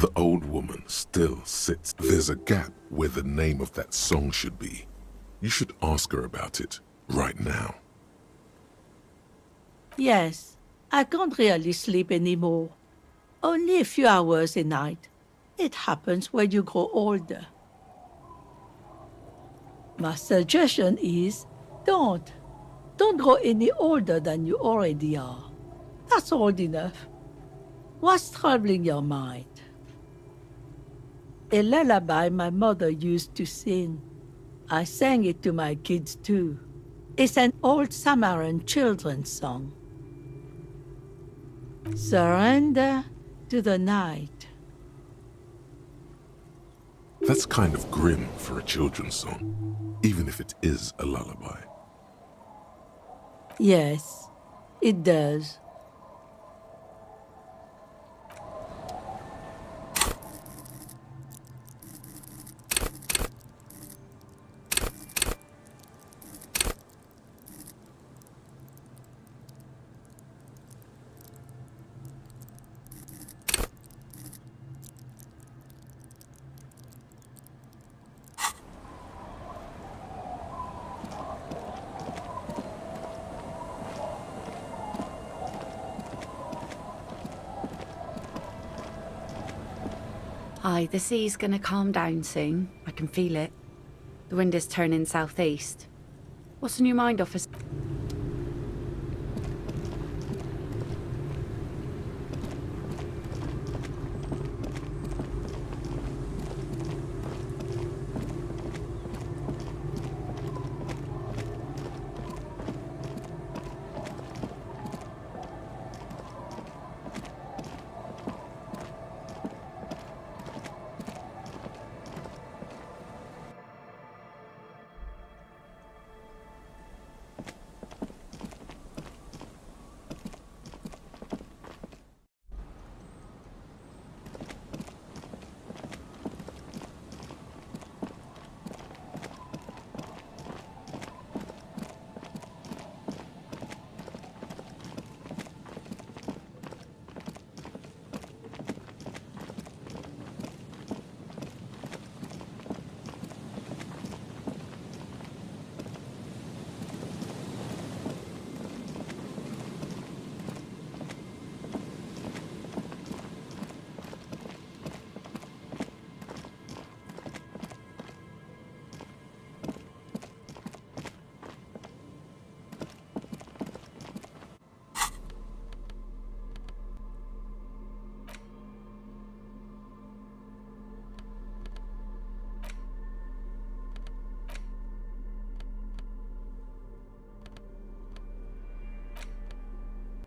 The old woman still sits. There's a gap where the name of that song should be. You should ask her about it right now. Yes, I can't really sleep anymore. Only a few hours a night. It happens when you grow older. My suggestion is, don't grow any older than you already are. That's old enough. What's troubling your mind? A lullaby my mother used to sing. I sang it to my kids too. It's an old Samaritan children's song. Surrender to the night. That's kind of grim for a children's song, even if it is a lullaby. Yes, it does. Aye, the sea's gonna calm down soon. I can feel it. The wind is turning southeast. What's on your mind, officer?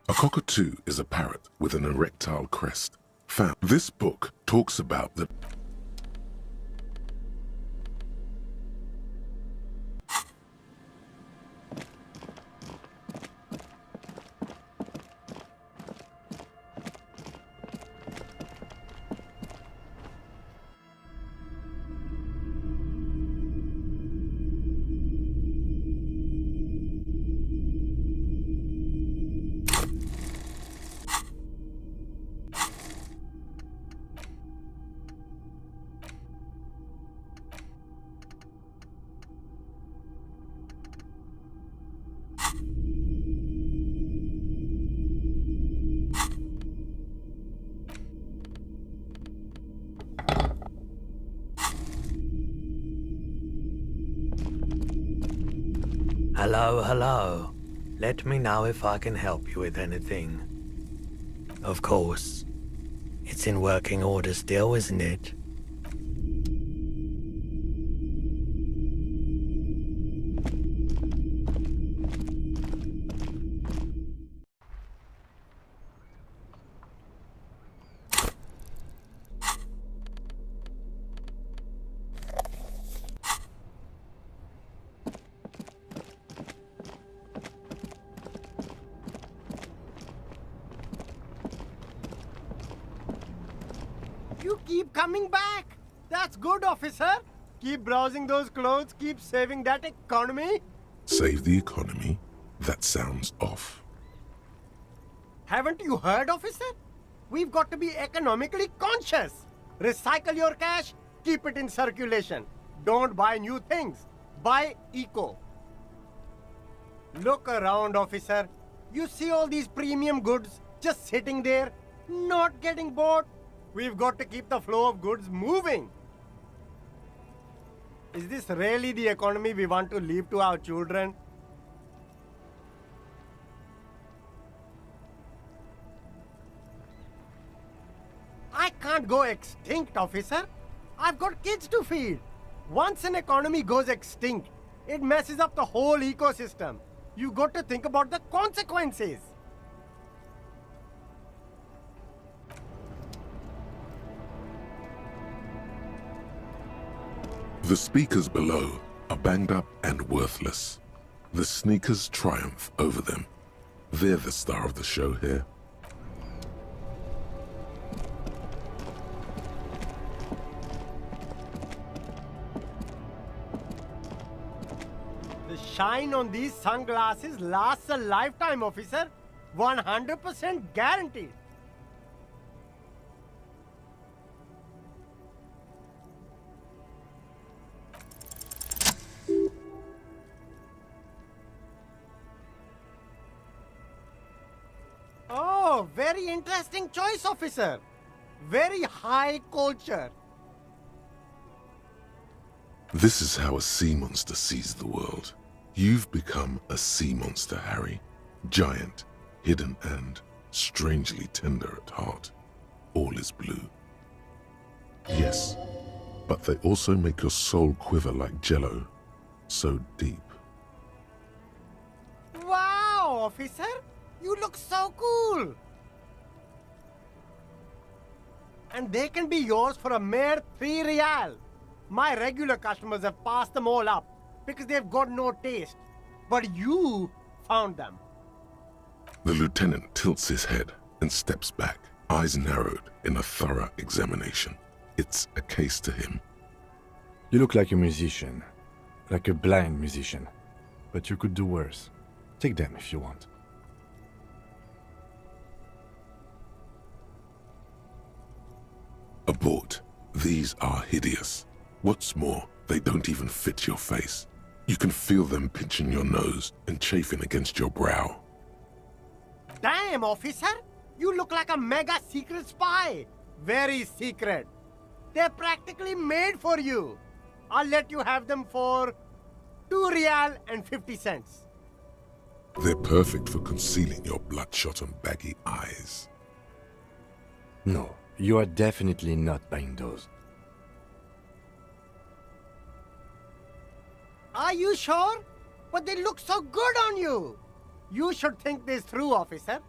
A cockatoo is a parrot with an erectile crest. Found. This book talks about the Hello, hello. Let me know if I can help you with anything. Of course. It's in working order still, isn't it? You keep coming back. That's good, officer. Keep browsing those clothes, keep saving that economy. Save the economy? That sounds off. Haven't you heard, officer? We've got to be economically conscious. Recycle your cash, keep it in circulation. Don't buy new things. Buy eco. Look around, officer. You see all these premium goods just sitting there, not getting bought? We've got to keep the flow of goods moving. Is this really the economy we want to leave to our children? I can't go extinct, officer. I've got kids to feed. Once an economy goes extinct, it messes up the whole ecosystem. You got to think about the consequences. The speakers below are banged up and worthless. The sneakers triumph over them. They're the star of the show here. The shine on these sunglasses lasts a lifetime, officer. 100% guaranteed. Oh, very interesting choice, officer. Very high culture. This is how a sea monster sees the world. You've become a sea monster, Harry. Giant, hidden and strangely tender at heart. All is blue. Yes, but they also make your soul quiver like jello. So deep. Wow, officer. You look so cool. And they can be yours for a mere 3 real. My regular customers have passed them all up because they've got no taste. But you found them. The lieutenant tilts his head and steps back, eyes narrowed in a thorough examination. It's a case to him. You look like a musician. Like a blind musician. But you could do worse. Take them if you want. Abort. These are hideous. What's more, they don't even fit your face. You can feel them pinching your nose and chafing against your brow. Damn, officer. You look like a mega secret spy. Very secret. They're practically made for you. I'll let you have them for 2 real and 50 cents. They're perfect for concealing your bloodshot and baggy eyes. No, you are definitely not buying those. Are you sure? But they look so good on you. You should think this through, officer.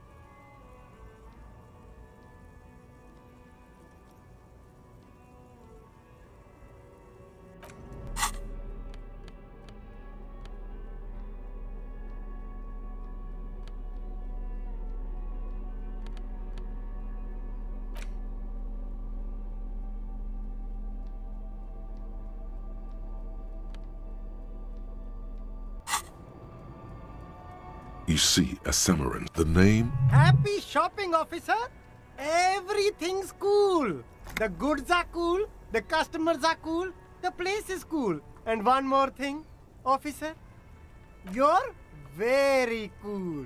You see a Samaran. The name? Happy shopping, officer. Everything's cool. The goods are cool. The customers are cool. The place is cool. And one more thing, officer. You're very cool.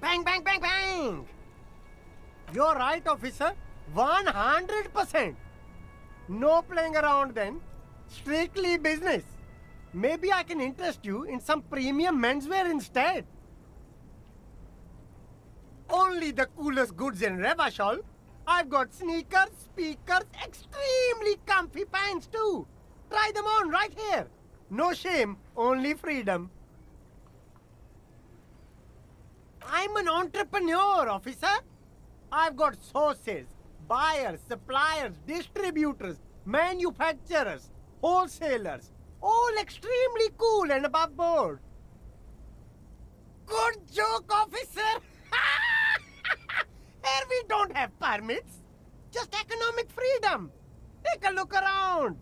Bang, bang, bang, bang. You're right, officer. 100%. No playing around then. Strictly business. Maybe I can interest you in some premium menswear instead. Only the coolest goods in Revachol. I've got sneakers, speakers, extremely comfy pants too. Try them on right here. No shame, only freedom. I'm an entrepreneur, officer. I've got sources, buyers, suppliers, distributors, manufacturers, wholesalers, all extremely cool and above board. Good joke, officer. Here we don't have permits, just economic freedom. Take a look around.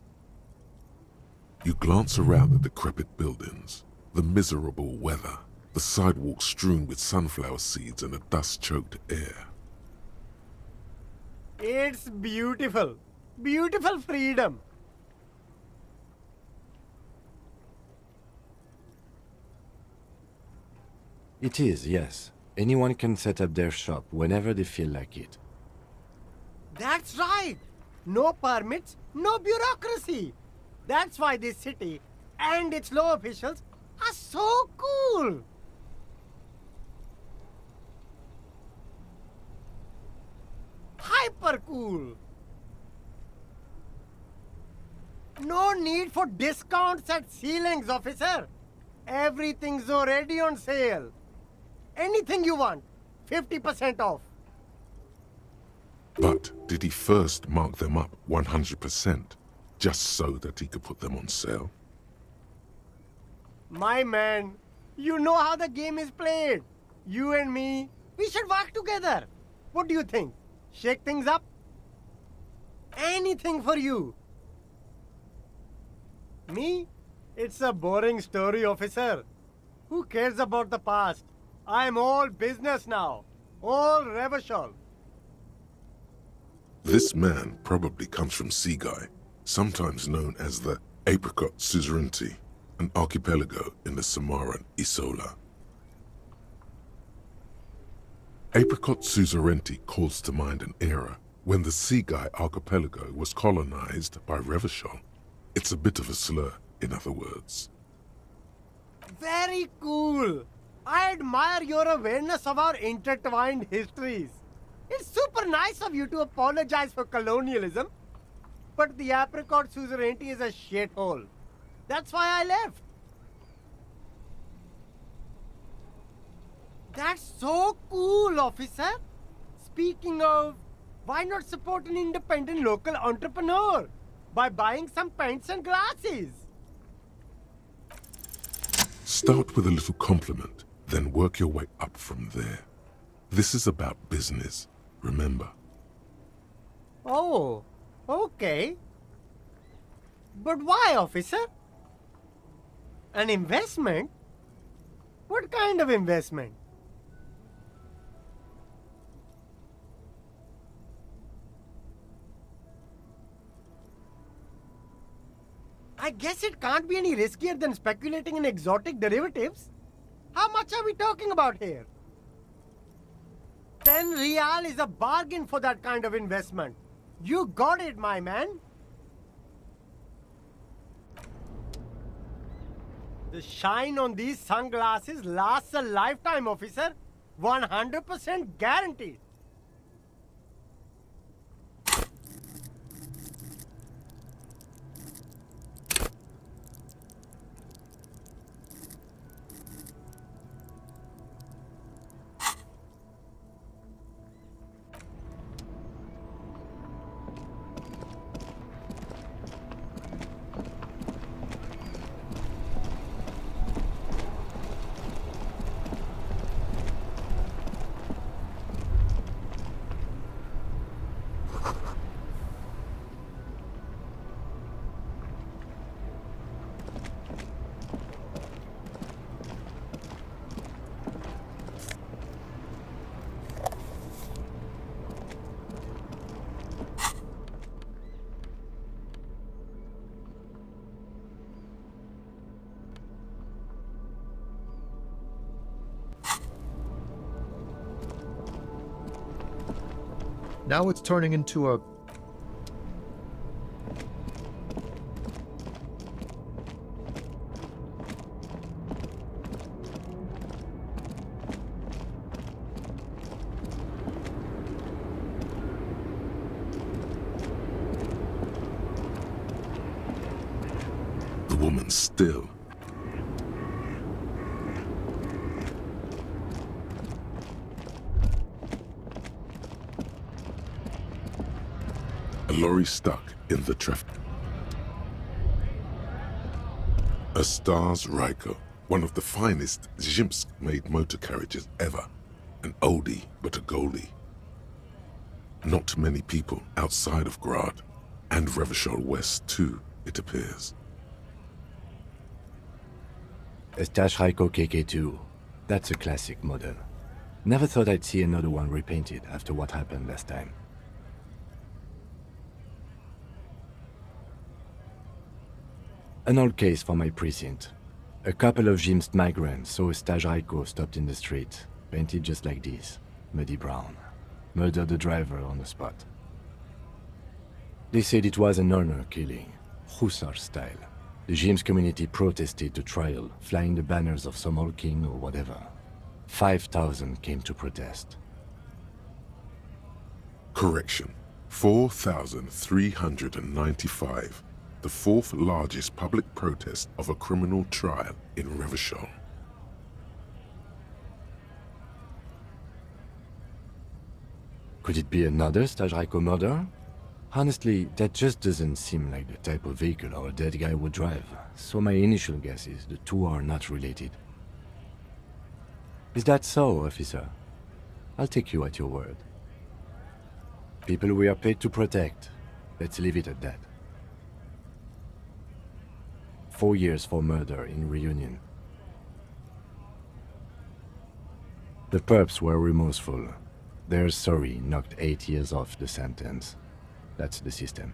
You glance around the decrepit buildings, the miserable weather, the sidewalks strewn with sunflower seeds and a dust-choked air. It's beautiful. Beautiful freedom. It is, yes. Anyone can set up their shop whenever they feel like it. That's right. No permits, no bureaucracy. That's why this city and its law officials are so cool. Hyper cool. No need for discounts at ceilings, officer. Everything's already on sale. Anything you want, 50% off. But did he first mark them up 100%, just so that he could put them on sale? My man, you know how the game is played. You and me, we should work together. What do you think? Shake things up? Anything for you. Me? It's a boring story, officer. Who cares about the past? I'm all business now. All Revachol. This man probably comes from Seaguy, sometimes known as the Apricot Suzerainty, an archipelago in the Samoan Isola. Apricot Suzerainty calls to mind an era when the Seaguy archipelago was colonized by Revachol. It's a bit of a slur, in other words. Very cool. I admire your awareness of our intertwined histories. It's super nice of you to apologize for colonialism, but the Apricot Suzerainty is a shithole. That's why I left. That's so cool, officer. Speaking of, why not support an independent local entrepreneur by buying some pens and glasses? Start with a little compliment, then work your way up from there. This is about business, remember. Oh, okay. But why, officer? An investment? What kind of investment? I guess it can't be any riskier than speculating in exotic derivatives. How much are we talking about here? 10 real is a bargain for that kind of investment. You got it, my man. The shine on these sunglasses lasts a lifetime, officer. 100% guaranteed. Now it's turning into a... The woman still. A lorry stuck in the traffic. A Stars Ryko, one of the finest Zhimsk-made motor carriages ever. An oldie, but a goldie. Not many people outside of Grad, and Revachol West too, it appears. A Stash Ryko KK2. That's a classic model. Never thought I'd see another one repainted after what happened last time. An old case for my precinct. A couple of Jim's migrants saw a stage Raiko stopped in the street, painted just like this, muddy brown. Murdered the driver on the spot. They said it was an honor killing, hussar style. The Jim's community protested the trial, flying the banners of some old king or whatever. 5,000 came to protest. Correction. 4,395. The fourth largest public protest of a criminal trial in Revachol. Could it be another stage Raiko murder? Honestly, that just doesn't seem like the type of vehicle our dead guy would drive, so my initial guess is the two are not related. Is that so, officer? I'll take you at your word. People we are paid to protect. Let's leave it at that. 4 years for murder in Reunion. The perps were remorseful. Their sorry knocked 8 years off the sentence. That's the system.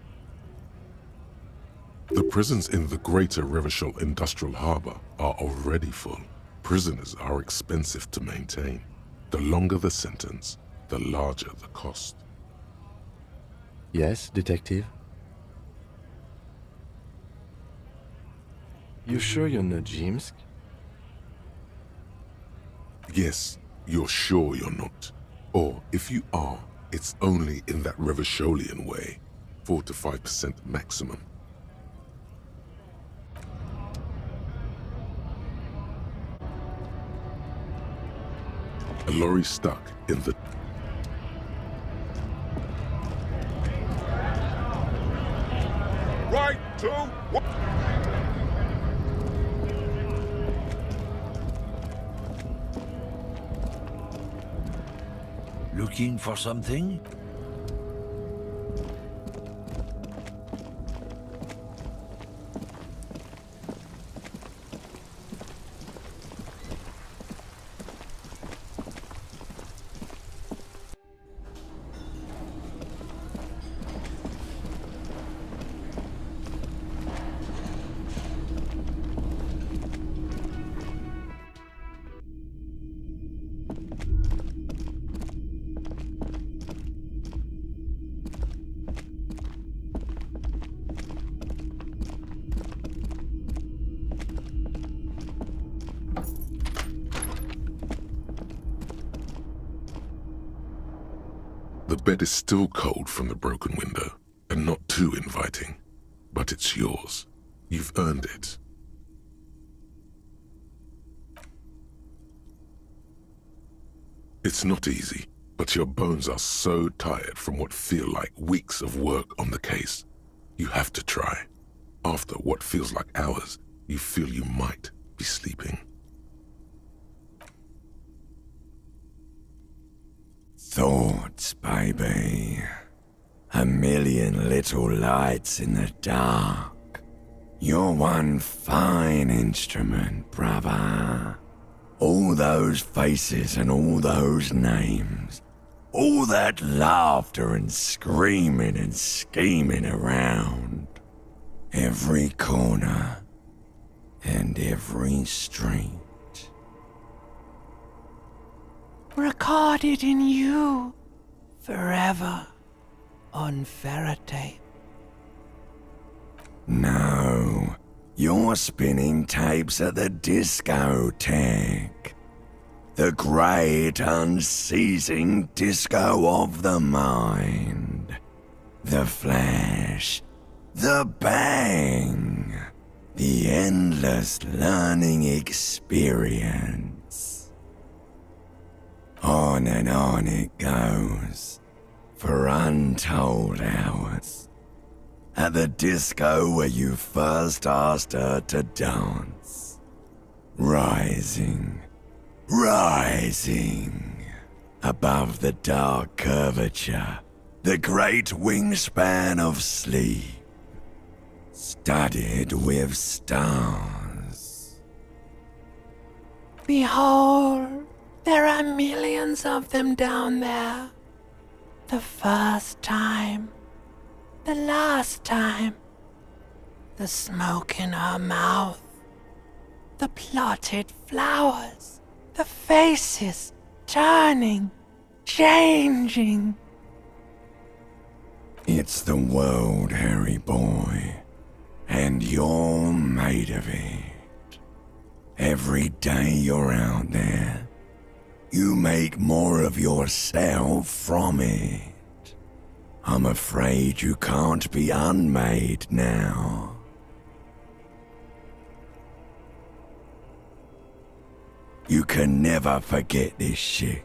The prisons in the greater Revachol industrial harbor are already full. Prisoners are expensive to maintain. The longer the sentence, the larger the cost. Yes, detective? You sure you're not Jimsk? Yes, you're sure you're not. Or if you are, it's only in that Revacholian way. 4 to 5% maximum. A lorry stuck in the... Right to... Looking for something? The bed is still cold from the broken window, and not too inviting. But it's yours. You've earned it. It's not easy, but your bones are so tired from what feel like weeks of work on the case. You have to try. After what feels like hours, you feel you might be sleeping. Thoughts, baby. A million little lights in the dark. You're one fine instrument, brother. All those faces and all those names. All that laughter and screaming and scheming around. Every corner and every street. Recorded in you forever on ferrotape. No, you're spinning tapes at the discotheque. The great unceasing disco of the mind. The flash, the bang, the endless learning experience. On and on it goes, for untold hours. At the disco where you first asked her to dance. Rising, rising, above the dark curvature, the great wingspan of sleep, studded with stars. Behold, there are millions of them down there. The first time, the last time, The smoke in her mouth. The plotted flowers. The faces turning, changing. It's the world, Harry boy, and you're made of it. Every day you're out there, you make more of yourself from it. I'm afraid you can't be unmade now. You can never forget this shit.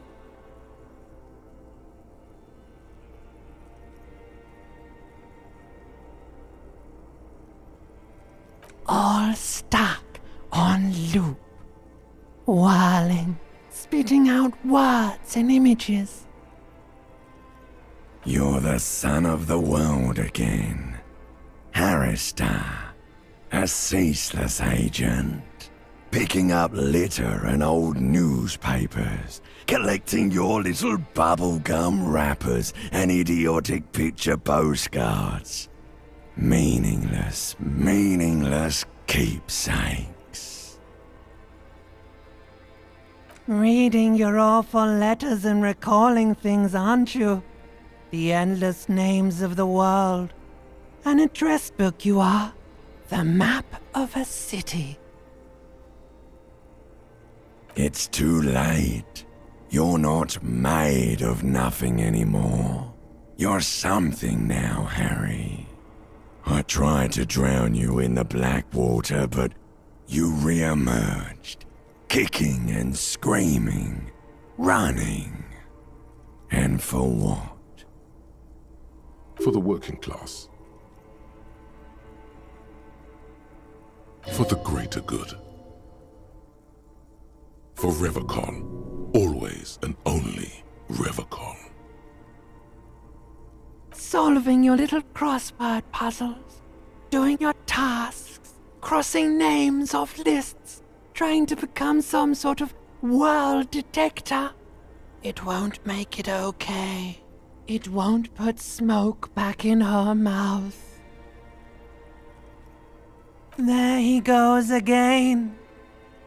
All stuck on loop, whirling, spitting out words and images. You're the son of the world again. Harrister, a ceaseless agent. Picking up litter and old newspapers. Collecting your little bubblegum wrappers and idiotic picture postcards. Meaningless keepsakes. Reading your awful letters and recalling things, aren't you? The endless names of the world. An address book you are. The map of a city. It's too late. You're not made of nothing anymore. You're something now, Harry. I tried to drown you in the black water, but you re-emerged, kicking and screaming, running. And for what? For the working class. For the greater good. For Revachol, always and only Revachol. Solving your little crossword puzzles, doing your tasks, crossing names off lists, trying to become some sort of world detector. It won't make it okay. It won't put smoke back in her mouth. There he goes again.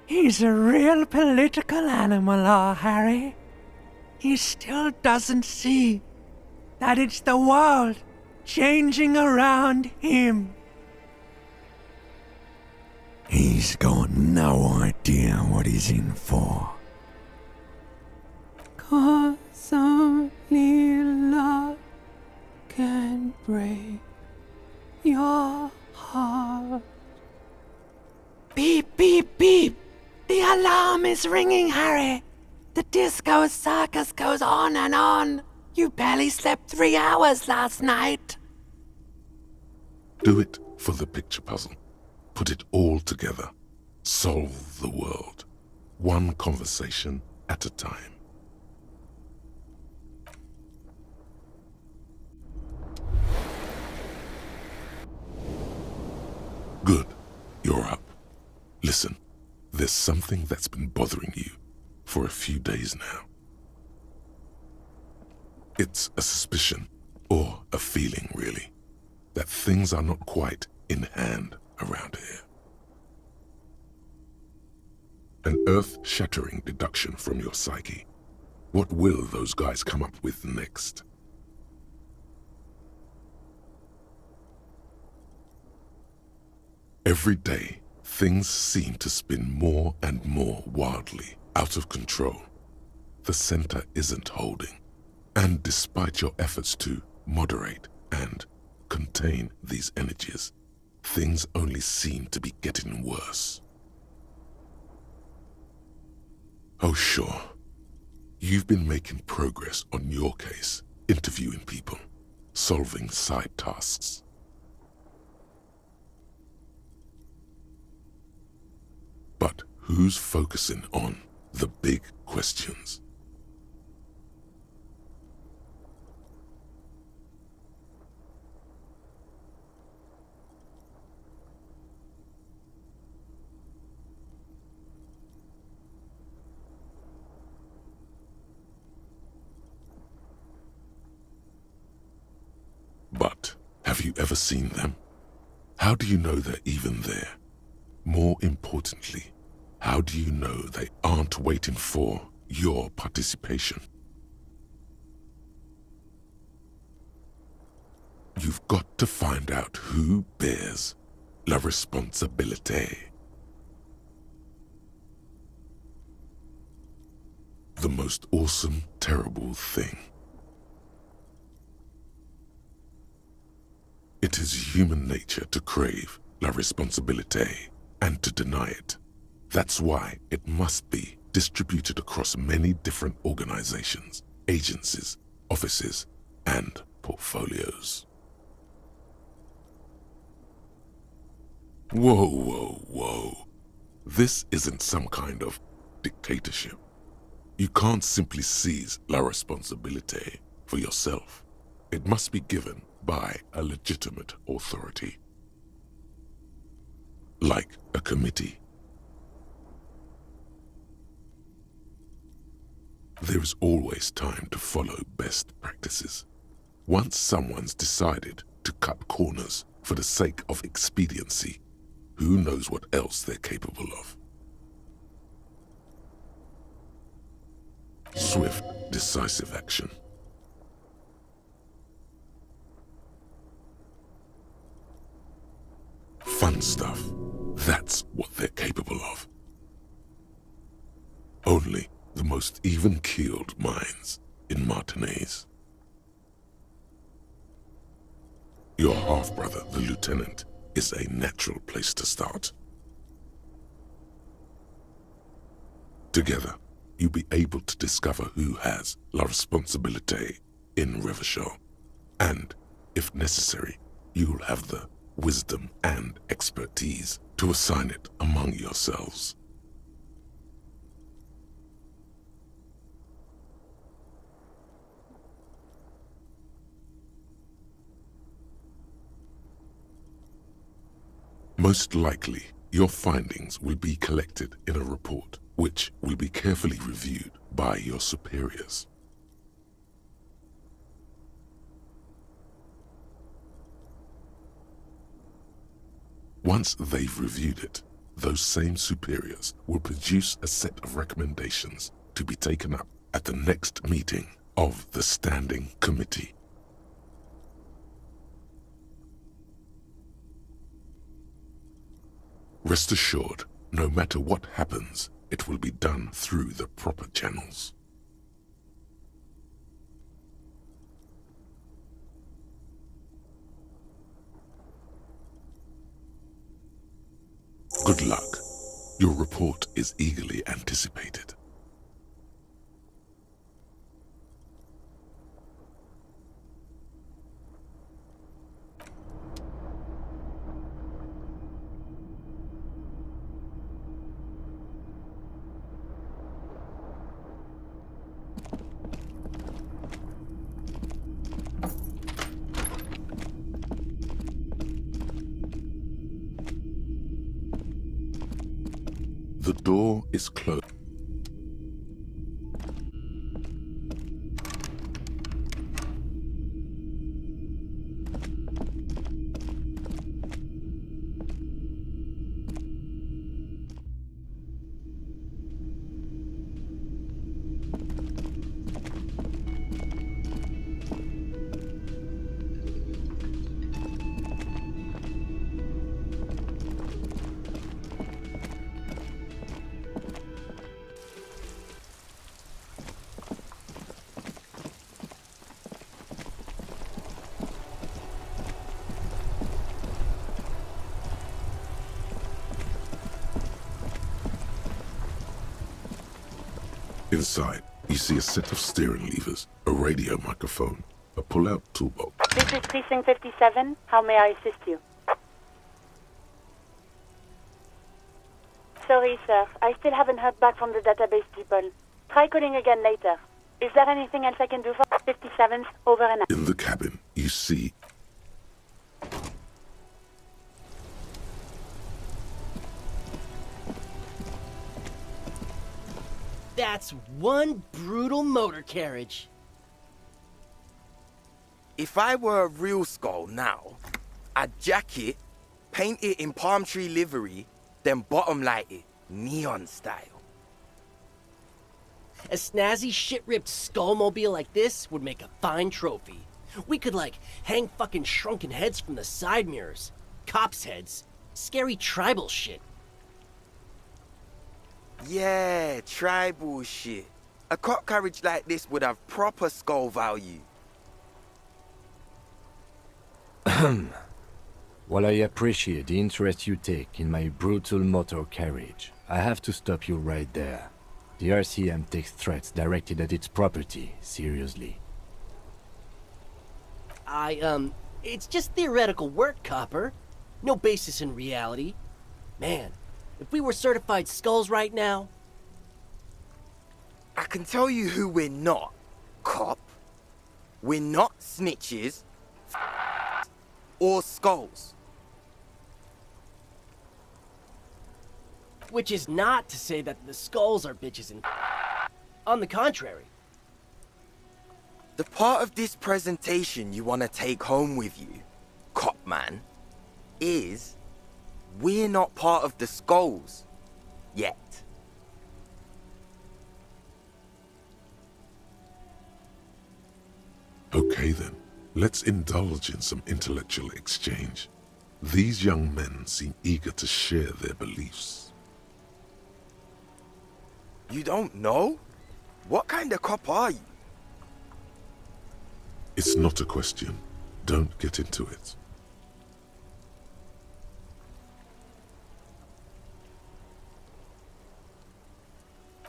He's a real political animal, our Harry. He still doesn't see that it's the world changing around him. He's got no idea what he's in for. 'Cause only love can break your heart. Beep, beep, beep. The alarm is ringing, Harry. The disco circus goes on and on. You barely slept 3 hours last night. Do it for the picture puzzle. Put it all together. Solve the world. One conversation at a time. Good. You're up. Listen, there's something that's been bothering you for a few days now. It's a suspicion, or a feeling really, that things are not quite in hand around here. An earth-shattering deduction from your psyche. What will those guys come up with next? Every day, things seem to spin more and more wildly, out of control. The center isn't holding. And despite your efforts to moderate and contain these energies, things only seem to be getting worse. Oh, sure. You've been making progress on your case, interviewing people, solving side tasks. But who's focusing on the big questions? But have you ever seen them? How do you know they're even there? More importantly, how do you know they aren't waiting for your participation? You've got to find out who bears la responsabilité. The most awesome, terrible thing. It is human nature to crave la responsabilité and to deny it. That's why it must be distributed across many different organizations, agencies, offices, and portfolios. Whoa, whoa, whoa. This isn't some kind of dictatorship. You can't simply seize la responsabilité for yourself. It must be given by a legitimate authority, like a committee. There is always time to follow best practices. Once someone's decided to cut corners for the sake of expediency, who knows what else they're capable of? Swift, decisive action. Fun stuff. That's what they're capable of. Only the most even-keeled minds in Martinaise. Your half-brother, the lieutenant, is a natural place to start. Together, you'll be able to discover who has la responsabilité in Revachol, and, if necessary, you'll have the wisdom and expertise to assign it among yourselves. Most likely, your findings will be collected in a report, which will be carefully reviewed by your superiors. Once they've reviewed it, those same superiors will produce a set of recommendations to be taken up at the next meeting of the Standing Committee. Rest assured, no matter what happens, it will be done through the proper channels. Good luck. Your report is eagerly anticipated. The door is closed. Inside, you see a set of steering levers, a radio microphone, a pull-out toolbox. This is Precinct 57. How may I assist you? Sorry, sir. I still haven't heard back from the database people. Try calling again later. Is there anything else I can do for 57th? Over and out. In the cabin, you see That's one brutal motor carriage. If I were a real skull now, I'd jack it, paint it in palm tree livery, then bottom light it, neon style. A snazzy shit-ripped skullmobile like this would make a fine trophy. We could, like, hang fucking shrunken heads from the side mirrors. Cops' heads. Scary tribal shit. Yeah, tribal shit. A cop carriage like this would have proper skull value. While I appreciate the interest you take in my brutal motor carriage, I have to stop you right there. The RCM takes threats directed at its property seriously. It's just theoretical work, Copper. No basis in reality. Man, if we were certified skulls right now... I can tell you who we're not, cop. We're not snitches or skulls. Which is not to say that the skulls are bitches and... On the contrary. The part of this presentation you want to take home with you, cop man, is we're not part of the skulls yet. Okay then, let's indulge in some intellectual exchange. These young men seem eager to share their beliefs. You don't know? What kind of cop are you? It's not a question. Don't get into it.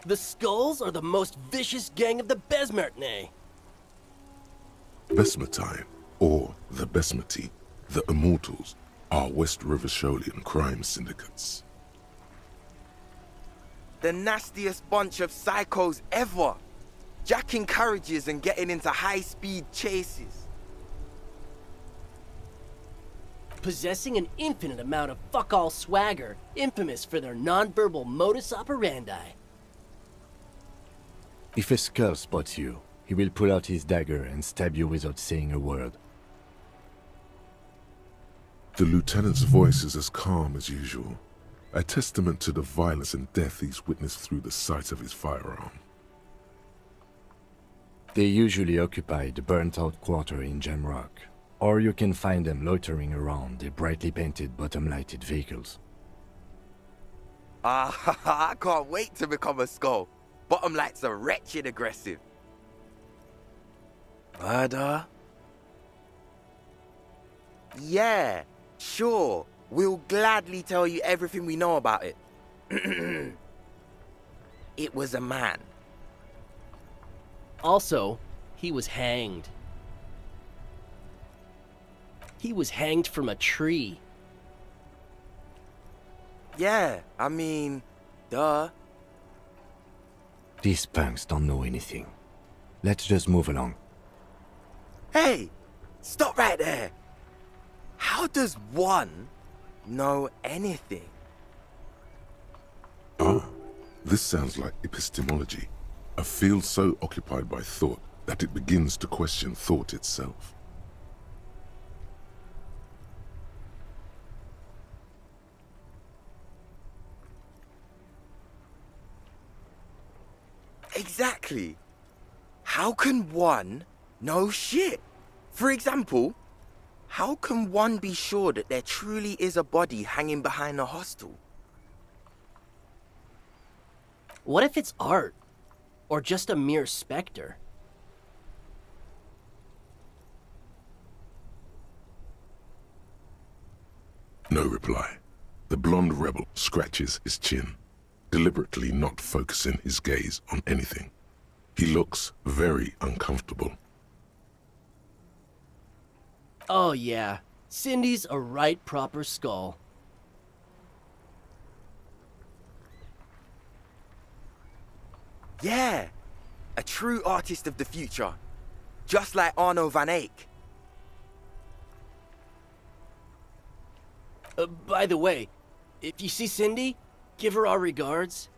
The skulls are the most vicious gang of the Besmertne. Besmatine, or the Besmati, the Immortals, are West Revacholian crime syndicates. The nastiest bunch of psychos ever. Jacking carriages and getting into high-speed chases. Possessing an infinite amount of fuck-all swagger, infamous for their non-verbal modus operandi. If a skull spots you, he will pull out his dagger and stab you without saying a word. The lieutenant's voice is as calm as usual, a testament to the violence and death he's witnessed through the sight of his firearm. They usually occupy the burnt-out quarter in Jamrock, or you can find them loitering around their brightly painted bottom-lighted vehicles. I can't wait to become a skull. Bottom lights are wretched aggressive. Murder? Yeah, sure. We'll gladly tell you everything we know about it. It was a man. Also, he was hanged. He was hanged from a tree. Yeah, I mean, duh. These punks don't know anything. Let's just move along. Hey, stop right there. How does one know anything? Ah, this sounds like epistemology, a field so occupied by thought that it begins to question thought itself. Exactly. How can one know shit? For example, how can one be sure that there truly is a body hanging behind a hostel? What if it's art? Or just a mere specter? No reply. The blonde rebel scratches his chin, deliberately not focusing his gaze on anything. He looks very uncomfortable. Oh yeah, Cindy's a right proper skull. Yeah, a true artist of the future. Just like Arno van Eyck. By the way, if you see Cindy, give her our regards.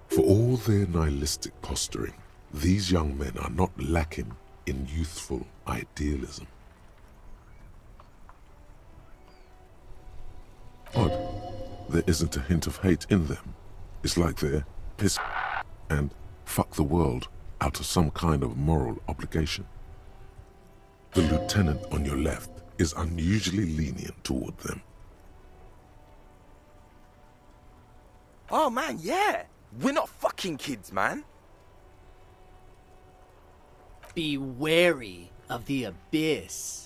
For all their nihilistic posturing, these young men are not lacking in youthful idealism. there isn't a hint of hate in them. It's like they're piss and fuck the world out of some kind of moral obligation. The lieutenant on your left is unusually lenient toward them. Oh man, yeah! We're not fucking kids, man! Be wary of the abyss.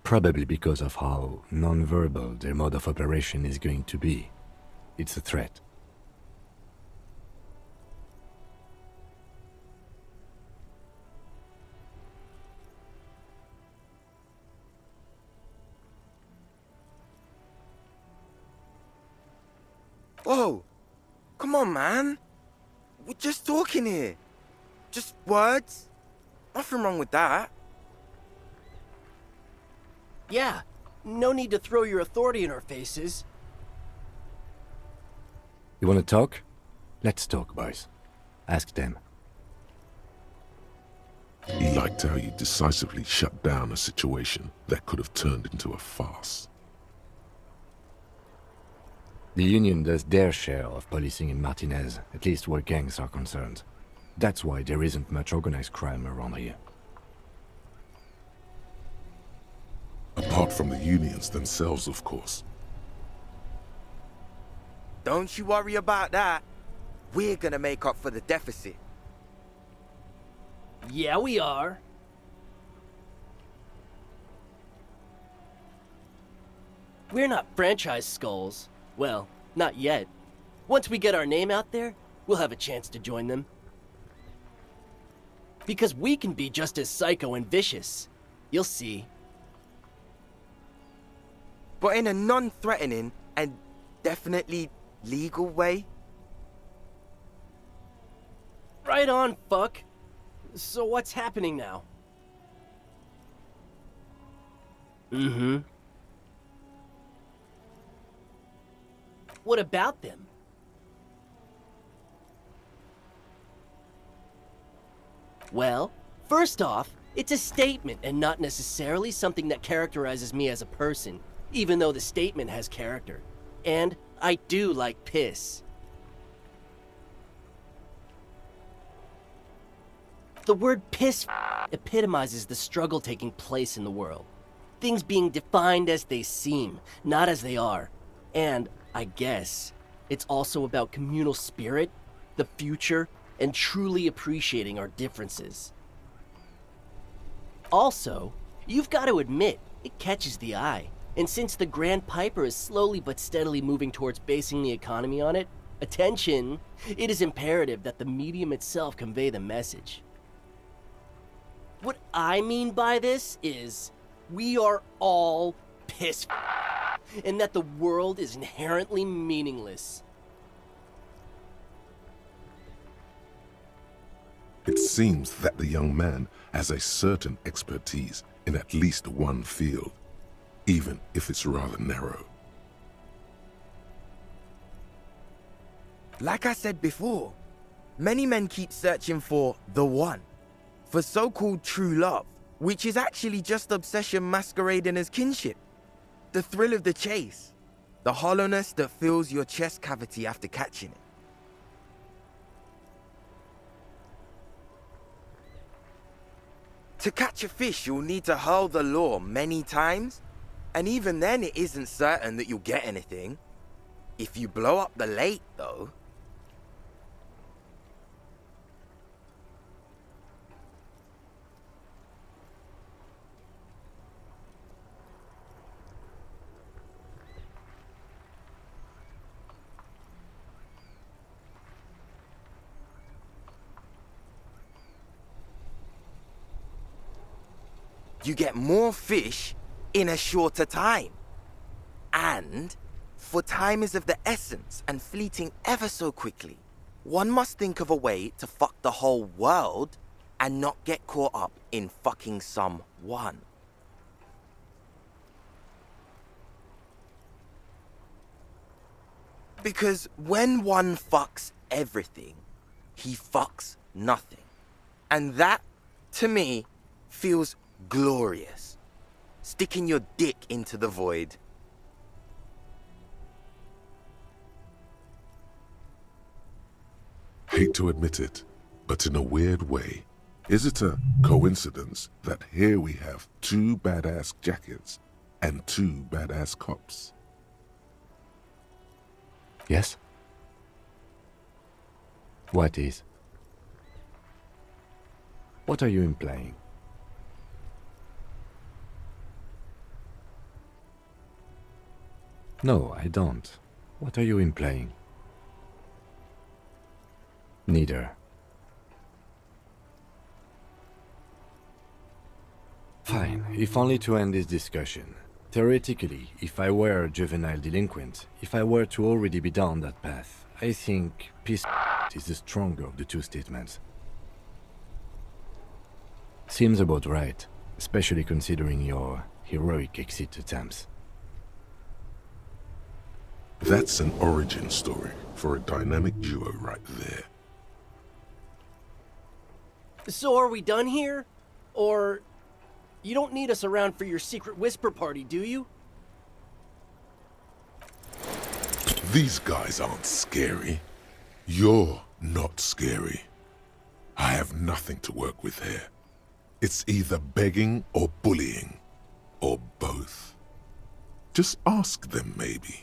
Probably because of how non-verbal their mode of operation is going to be. It's a threat. Whoa! Come on, man! We're just talking here. Just words. Nothing wrong with that. Yeah, no need to throw your authority in our faces. You wanna talk? Let's talk, boys. Ask them. He liked how you decisively shut down a situation that could have turned into a farce. The Union does their share of policing in Martinaise, at least where gangs are concerned. That's why there isn't much organized crime around here. Apart from the unions themselves, of course. Don't you worry about that. We're gonna make up for the deficit. Yeah, we are. We're not franchise skulls. Well, not yet. Once we get our name out there, we'll have a chance to join them. Because we can be just as psycho and vicious. You'll see. But in a non-threatening and definitely legal way. Right on, fuck. So what's happening now? Mm-hmm. What about them? Well, first off, it's a statement and not necessarily something that characterizes me as a person, even though the statement has character. And I do like piss. The word piss epitomizes the struggle taking place in the world. Things being defined as they seem, not as they are. And I guess it's also about communal spirit, the future, and truly appreciating our differences. Also, you've got to admit, it catches the eye. And since the Grand Piper is slowly but steadily moving towards basing the economy on it, attention, it is imperative that the medium itself convey the message. What I mean by this is, we are all piss and that the world is inherently meaningless. It seems that the young man has a certain expertise in at least one field, even if it's rather narrow. Like I said before, many men keep searching for the one, for so-called true love, which is actually just obsession masquerading as kinship. The thrill of the chase, the hollowness that fills your chest cavity after catching it. To catch a fish, you'll need to hurl the lure many times, and even then it isn't certain that you'll get anything. If you blow up the lake, though, you get more fish in a shorter time. And, for time is of the essence and fleeting ever so quickly, one must think of a way to fuck the whole world and not get caught up in fucking someone. Because when one fucks everything, he fucks nothing. And that, to me, feels glorious. Sticking your dick into the void. Hate to admit it, but in a weird way, is it a coincidence that here we have 2 badass jackets and 2 badass cops? Yes? What is? What are you implying? No, I don't. What are you implying? Neither. Fine, if only to end this discussion. Theoretically, if I were a juvenile delinquent, if I were to already be down that path, I think peace is the stronger of the 2 statements. Seems about right, especially considering your heroic exit attempts. That's an origin story for a dynamic duo right there. So are we done here? Or you don't need us around for your secret whisper party, do you? These guys aren't scary. You're not scary. I have nothing to work with here. It's either begging or bullying, or both. Just ask them, maybe.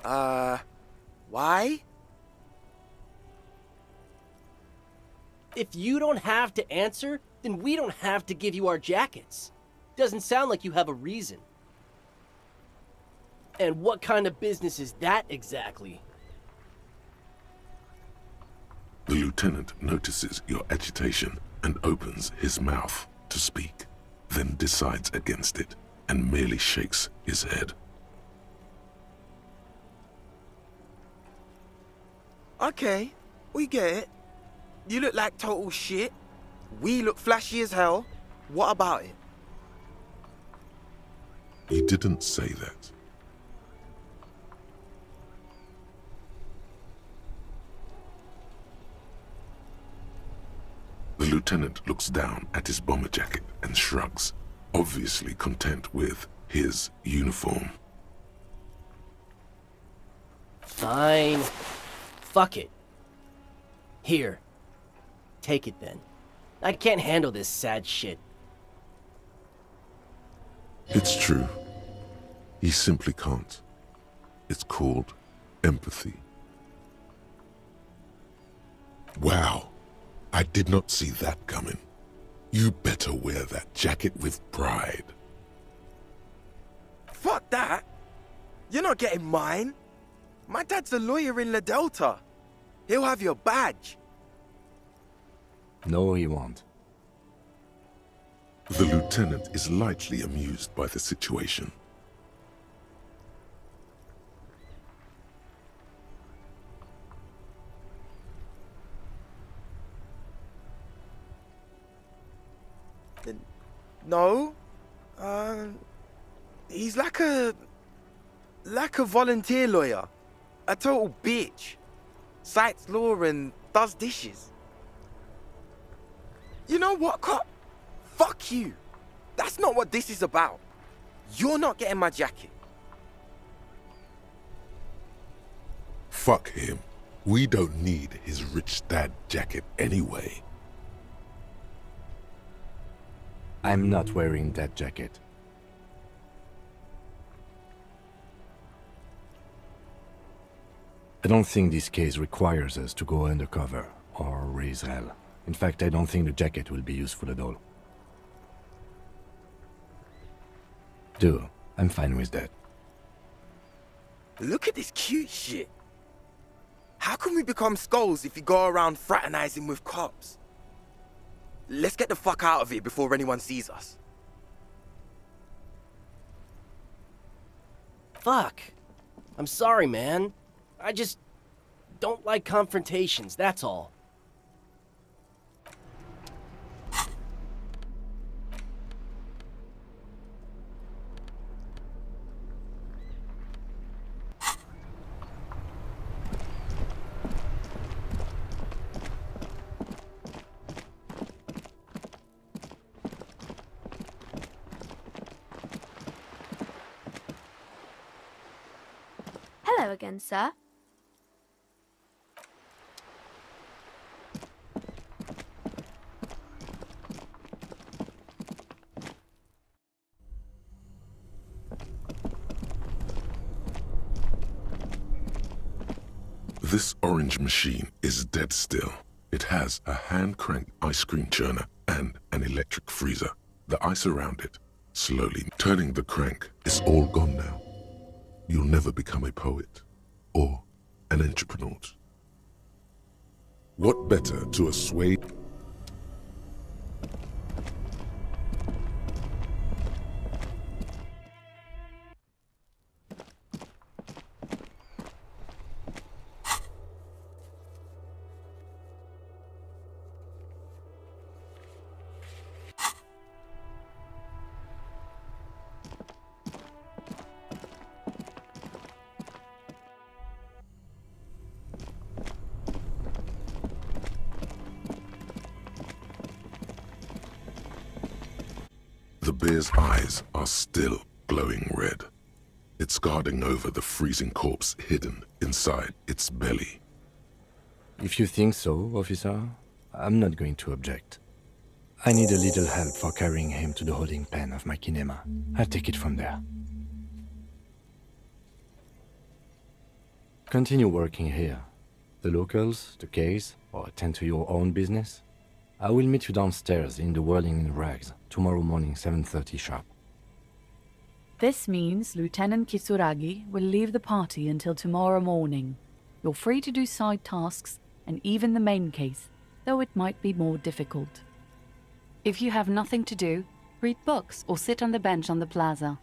Why? If you don't have to answer, then we don't have to give you our jackets. Doesn't sound like you have a reason. And what kind of business is that exactly? The lieutenant notices your agitation and opens his mouth to speak, then decides against it and merely shakes his head. Okay, we get it. You look like total shit. We look flashy as hell. What about it? He didn't say that. The lieutenant looks down at his bomber jacket and shrugs, obviously content with his uniform. Fine. Fuck it. Here. Take it then. I can't handle this sad shit. It's true. He simply can't. It's called empathy. Wow. I did not see that coming. You better wear that jacket with pride. Fuck that. You're not getting mine. My dad's a lawyer in La Delta. He'll have your badge. No, he won't. The lieutenant is lightly amused by the situation. No. He's like a volunteer lawyer. A total bitch. Cites law and does dishes. You know what, cop? Fuck you. That's not what this is about. You're not getting my jacket. Fuck him. We don't need his rich dad jacket anyway. I'm not wearing that jacket. I don't think this case requires us to go undercover or raise hell. In fact, I don't think the jacket will be useful at all. I'm fine with that. Look at this cute shit. How can we become skulls if you go around fraternizing with cops? Let's get the fuck out of here before anyone sees us. Fuck. I'm sorry, man. I just don't like confrontations, that's all. Hello again, sir. This orange machine is dead still. It has a hand-cranked ice cream churner and an electric freezer. The ice around it, slowly turning the crank, is all gone now. You'll never become a poet or an entrepreneur. What better to assuage... The bear's eyes are still glowing red. It's guarding over the freezing corpse hidden inside its belly. If you think so, officer, I'm not going to object. I need a little help for carrying him to the holding pen of my kinema. I'll take it from there. Continue working here. The locals, the case, or attend to your own business. I will meet you downstairs in the Whirling in Rags tomorrow morning, 7:30 sharp. This means Lieutenant Kitsuragi will leave the party until tomorrow morning. You're free to do side tasks and even the main case, though it might be more difficult. If you have nothing to do, read books or sit on the bench on the plaza.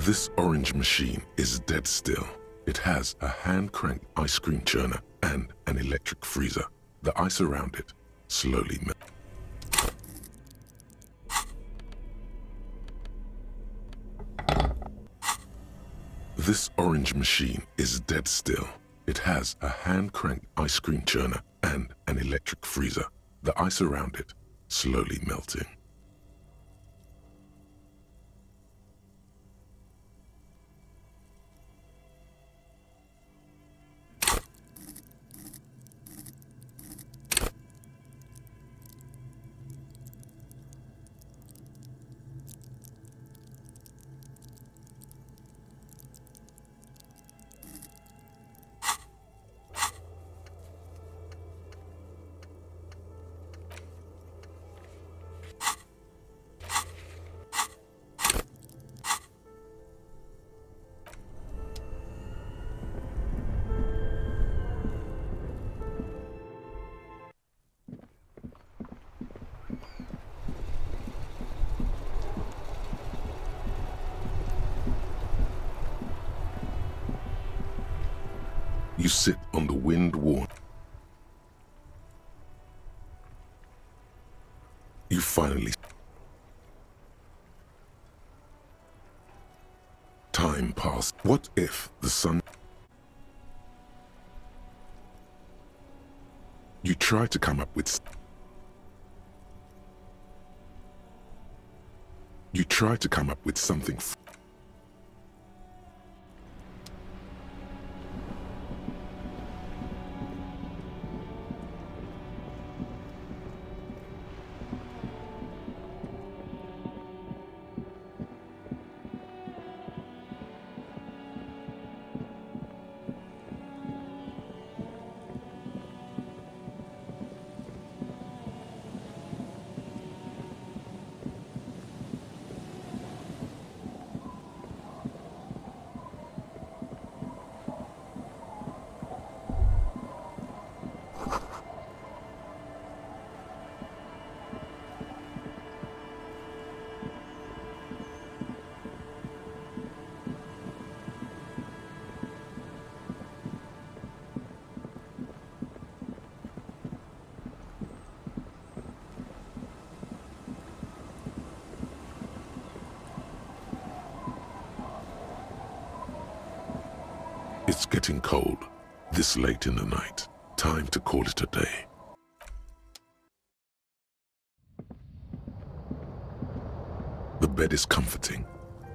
This orange machine is dead still. It has a hand-cranked ice cream churner and an electric freezer. The ice around it slowly melts. This orange machine is dead still. It has a hand-cranked ice cream churner and an electric freezer. The ice around it slowly melting. You sit on the wind-worn. You finally... Time passed. What if the sun... You try to come up with... You try to come up with something... It's getting cold, this late in the night. Time to call it a day. The bed is comforting,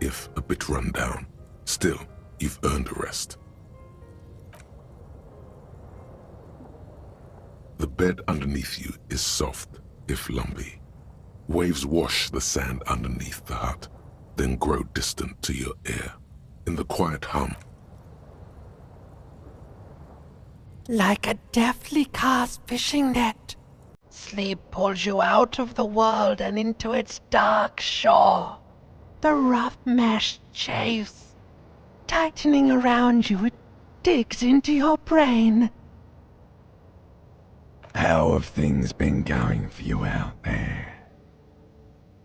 if a bit run down. Still, you've earned a rest. The bed underneath you is soft, if lumpy. Waves wash the sand underneath the hut, then grow distant to your ear. In the quiet hum, like a deftly cast fishing net, sleep pulls you out of the world and into its dark shore. The rough mesh chafes, tightening around you, it digs into your brain. How have things been going for you out there?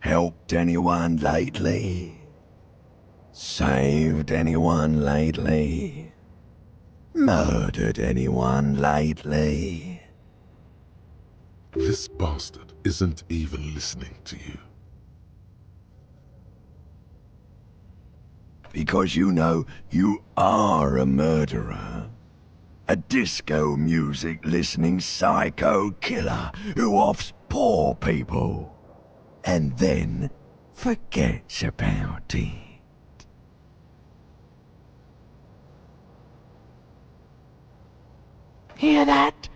Helped anyone lately? Saved anyone lately? Murdered anyone lately? this bastard isn't even listening to you. Because you know you are a murderer. A disco music listening psycho killer who offs poor people and then forgets about it. Hear that?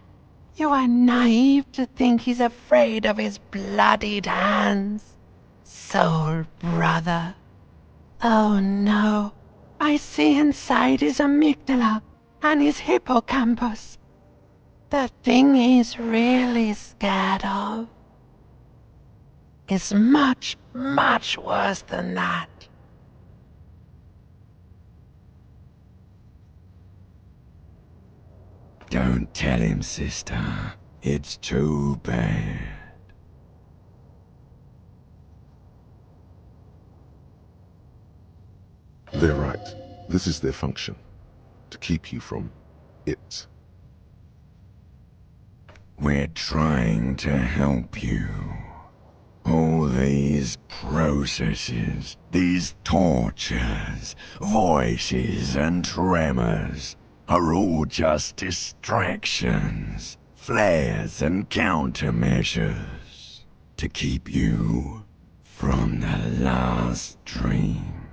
You are naive to think he's afraid of his bloodied hands. Soul brother. Oh no, I see inside his amygdala and his hippocampus. The thing he's really scared of is much, much worse than that. Don't tell him, sister. It's too bad. They're right. This is their function. To keep you from it. We're trying to help you. All these processes, these tortures, voices and tremors are all just distractions, flares and countermeasures to keep you from the last dream.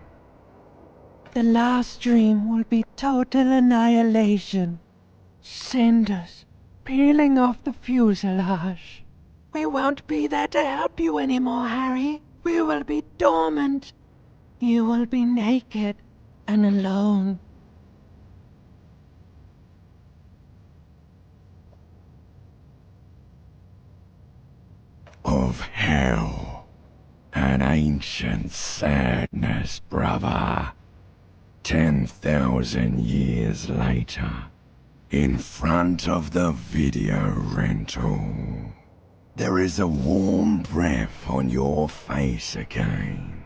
The last dream will be total annihilation. Cinders peeling off the fuselage. We won't be there to help you anymore, Harry. We will be dormant. You will be naked and alone. Of hell, an ancient sadness, brother. 10,000 years later, in front of the video rental, there is a warm breath on your face again.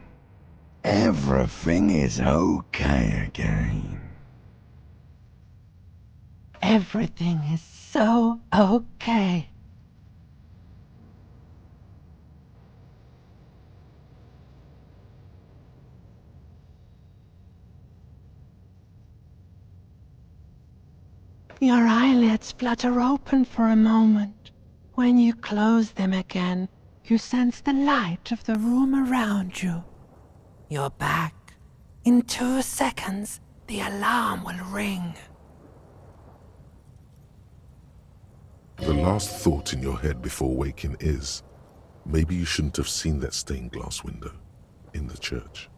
Everything is okay again. Everything is so okay. Your eyelids flutter open for a moment. When you close them again, you sense the light of the room around you. You're back. In 2 seconds, the alarm will ring. The last thought in your head before waking is, maybe you shouldn't have seen that stained glass window in the church.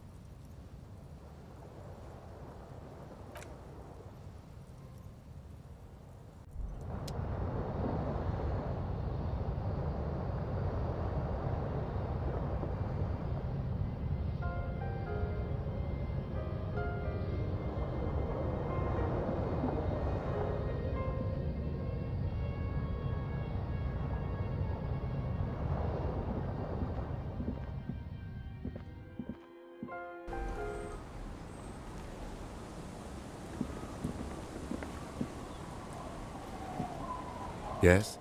Yes?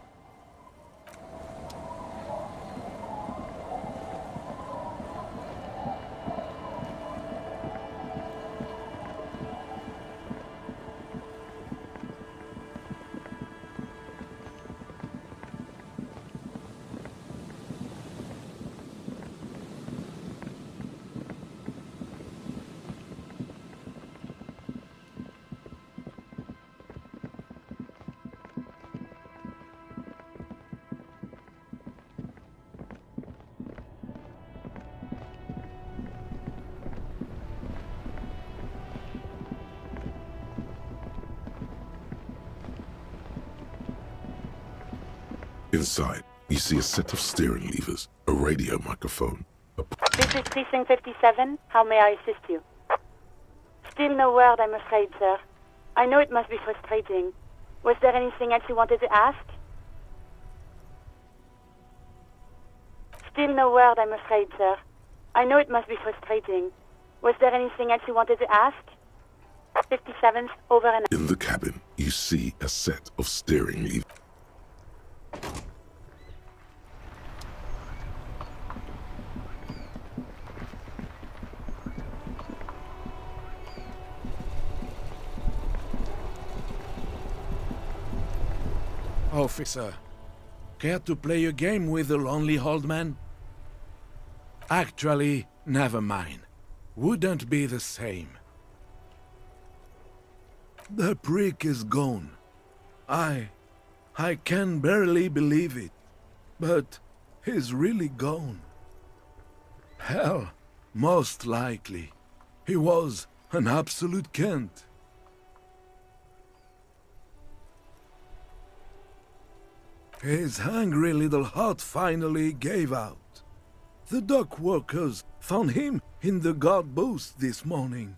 Inside, you see a set of steering levers, a radio microphone, This is Precinct 57. How may I assist you? Still no word, I'm afraid, sir. I know it must be frustrating. Was there anything else you wanted to ask? Still no word, I'm afraid, sir. I know it must be frustrating. Was there anything else you wanted to ask? 57th, over and out. In the cabin, you see a set of steering levers. Officer, care to play a game with the lonely old man? Actually, never mind. Wouldn't be the same. The prick is gone. I can barely believe it. But he's really gone. Hell, most likely. He was an absolute cunt. His hungry little heart finally gave out. The dock workers found him in the guard booth this morning.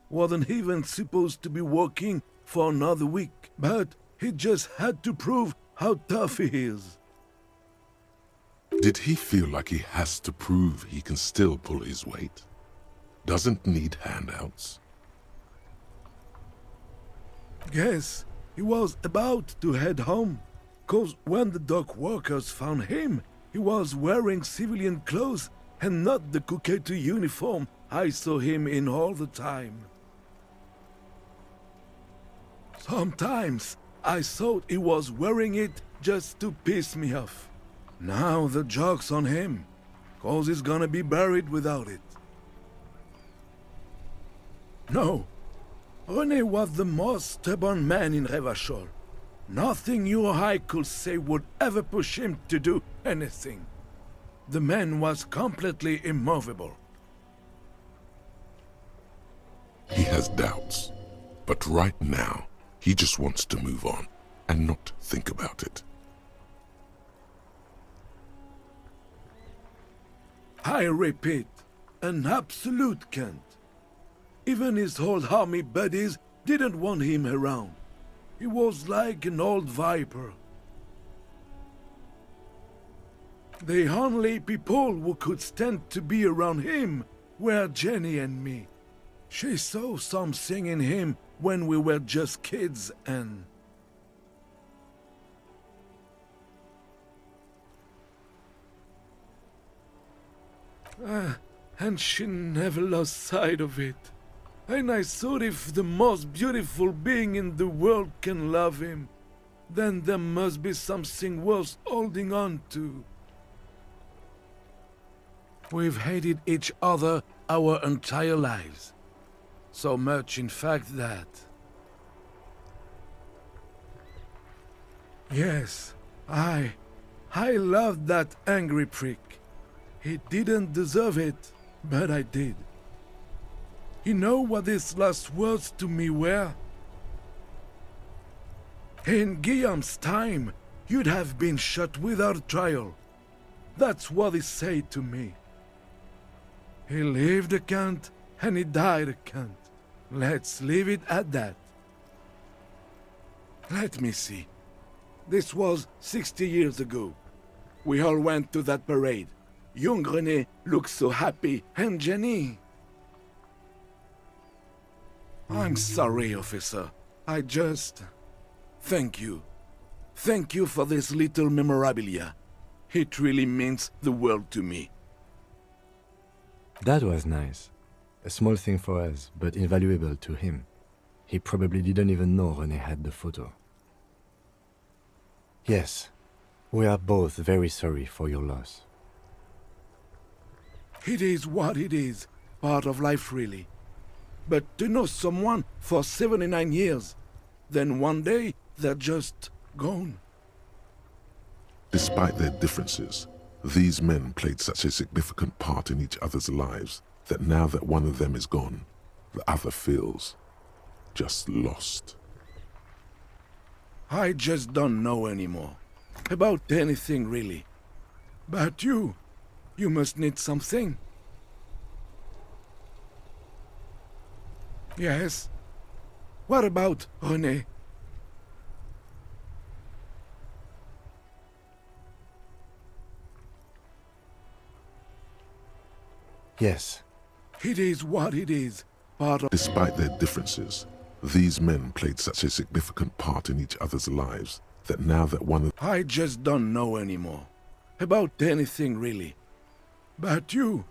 Wasn't even supposed to be working for another week, but he just had to prove how tough he is. Did he feel like he has to prove he can still pull his weight? Doesn't need handouts? Guess he was about to head home, 'cause when the dock workers found him, he was wearing civilian clothes and not the Cuccheto uniform I saw him in all the time. Sometimes I thought he was wearing it just to piss me off. Now the joke's on him, 'cause he's gonna be buried without it. No, René was the most stubborn man in Revachol. Nothing you or I could say would ever push him to do anything. The man was completely immovable. He has doubts, but right now, he just wants to move on and not think about it. I repeat, an absolute cunt. Even his old army buddies didn't want him around. He was like an old viper. The only people who could stand to be around him were Jenny and me. She saw something in him when we were just kids and... and she never lost sight of it. And I thought if the most beautiful being in the world can love him, then there must be something worth holding on to. We've hated each other our entire lives. So much, in fact, that... Yes, I loved that angry prick. He didn't deserve it, but I did. You know what his last words to me were? In Guillaume's time, you'd have been shot without trial. That's what he said to me. He lived a cunt, and he died a cunt. Let's leave it at that. Let me see. This was 60 years ago. We all went to that parade. Young René looked so happy, and Jenny... I'm sorry, officer. I just... Thank you. Thank you for this little memorabilia. It really means the world to me. That was nice. A small thing for us, but invaluable to him. He probably didn't even know René had the photo. Yes, we are both very sorry for your loss. It is what it is. Part of life, really. But to know someone for 79 years, then one day they're just gone. Despite their differences, these men played such a significant part in each other's lives that now that one of them is gone, the other feels just lost. I just don't know anymore. About anything, really. But you must need something. Yes? What about René? Yes. It is what it is. Part of... Despite their differences, these men played such a significant part in each other's lives that now that one of... I just don't know anymore. About anything, really. But you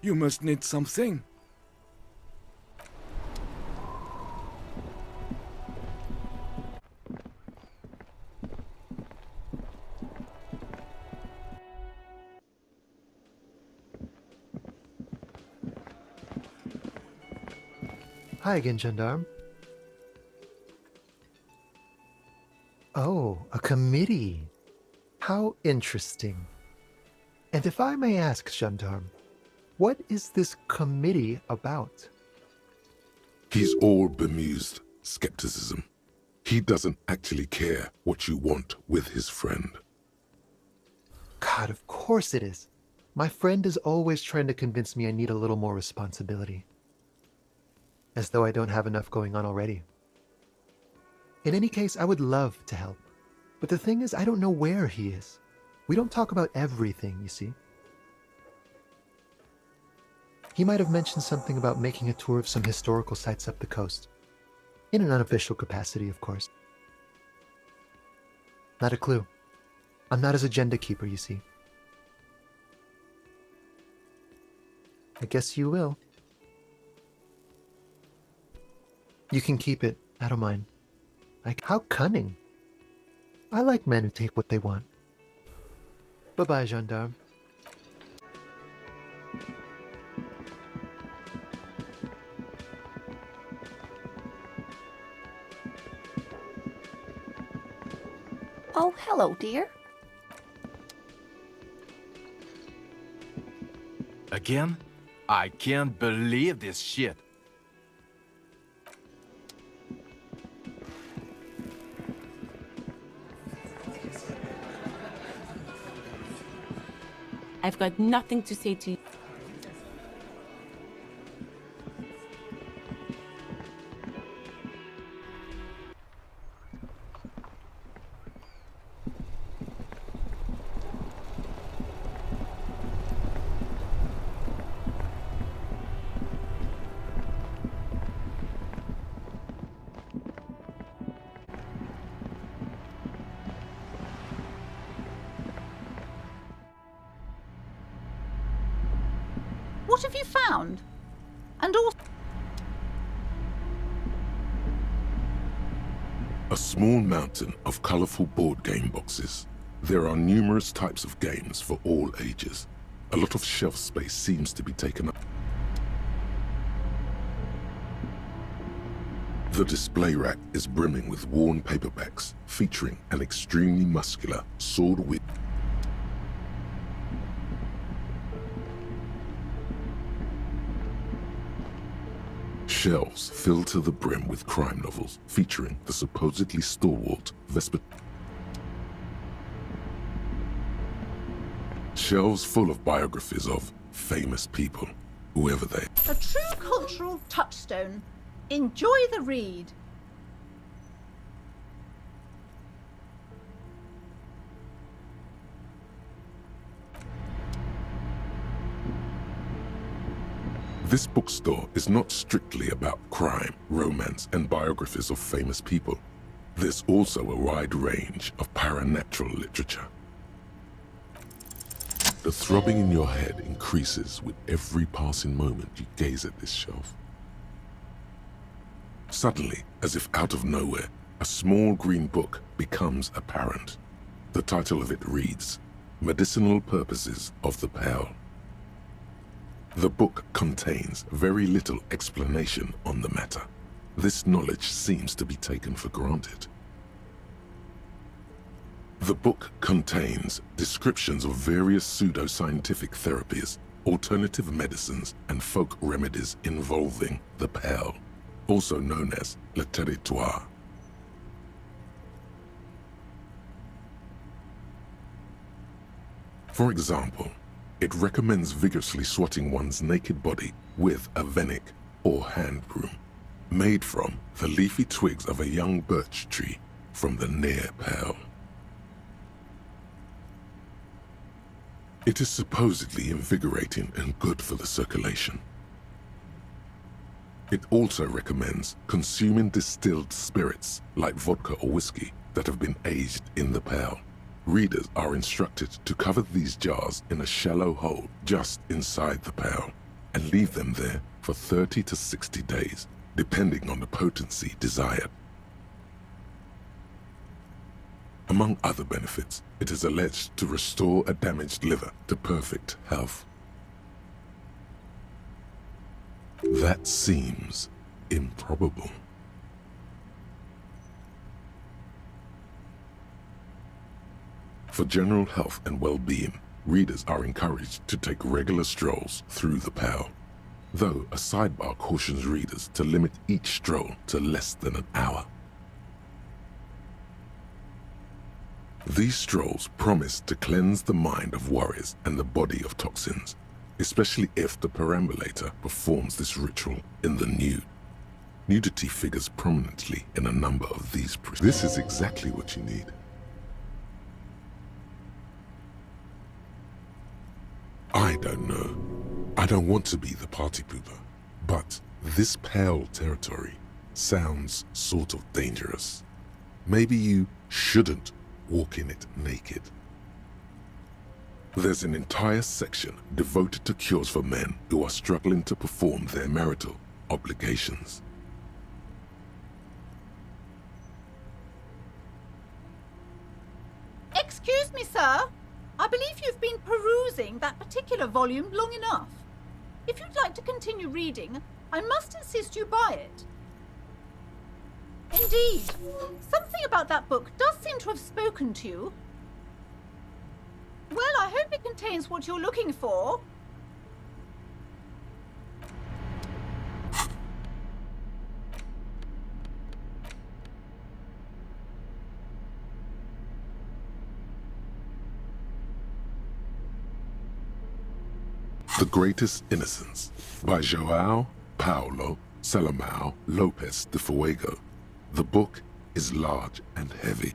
must need something. Hi again, gendarme. Oh, a committee. How interesting. And if I may ask, gendarme, what is this committee about? He's all bemused skepticism. He doesn't actually care what you want with his friend. God, of course it is. My friend is always trying to convince me I need a little more responsibility. As though I don't have enough going on already. In any case, I would love to help. But the thing is, I don't know where he is. We don't talk about everything, you see. He might have mentioned something about making a tour of some historical sites up the coast. In an unofficial capacity, of course. Not a clue. I'm not his agenda keeper, you see. I guess you will. You can keep it. I don't mind. Like, how cunning. I like men who take what they want. Bye-bye, gendarme. Oh, hello, dear. Again? I can't believe this shit. I've got nothing to say to you. What have you found? And also... A small mountain of colorful board game boxes. There are numerous types of games for all ages. A lot of shelf space seems to be taken up. The display rack is brimming with worn paperbacks featuring an extremely muscular sword-wielding shelves filled to the brim with crime novels featuring the supposedly stalwart Vesper. Shelves full of biographies of famous people, whoever they. A true cultural touchstone. Enjoy the read. This bookstore is not strictly about crime, romance, and biographies of famous people. There's also a wide range of paranatural literature. The throbbing in your head increases with every passing moment you gaze at this shelf. Suddenly, as if out of nowhere, a small green book becomes apparent. The title of it reads, Medicinal Purposes of the Pearl. The book contains very little explanation on the matter. This knowledge seems to be taken for granted. The book contains descriptions of various pseudoscientific therapies, alternative medicines, and folk remedies involving the pearl, also known as le territoire. For example, it recommends vigorously swatting one's naked body with a venik or hand broom, made from the leafy twigs of a young birch tree from the near pale. It is supposedly invigorating and good for the circulation. It also recommends consuming distilled spirits like vodka or whiskey that have been aged in the pale. Readers are instructed to cover these jars in a shallow hole just inside the pale and leave them there for 30 to 60 days, depending on the potency desired. Among other benefits, it is alleged to restore a damaged liver to perfect health. That seems improbable. For general health and well-being, readers are encouraged to take regular strolls through the pale, though a sidebar cautions readers to limit each stroll to less than an hour. These strolls promise to cleanse the mind of worries and the body of toxins, especially if the perambulator performs this ritual in the nude. Nudity figures prominently in a number of these. This is exactly what you need. I don't know. I don't want to be the party pooper, but this pale territory sounds sort of dangerous. Maybe you shouldn't walk in it naked. There's an entire section devoted to cures for men who are struggling to perform their marital obligations. Excuse me, sir. I believe you've been perusing that particular volume long enough. If you'd like to continue reading, I must insist you buy it. Indeed, something about that book does seem to have spoken to you. Well, I hope it contains what you're looking for. The Greatest Innocence by João Paulo Salomão Lopes de Fuego. The book is large and heavy.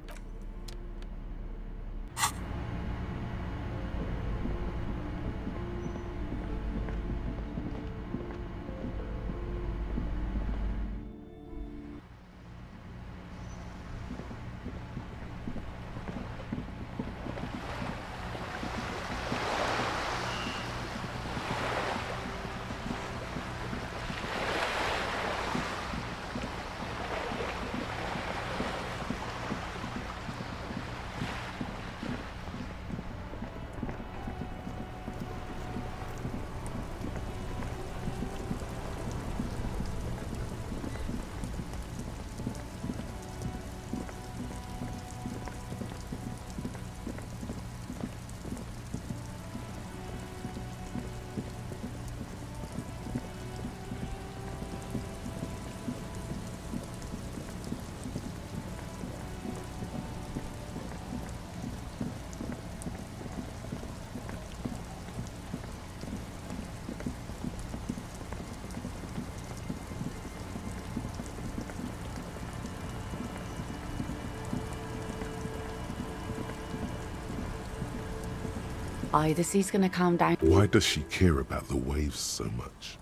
The sea's gonna calm down. Why does she care about the waves so much?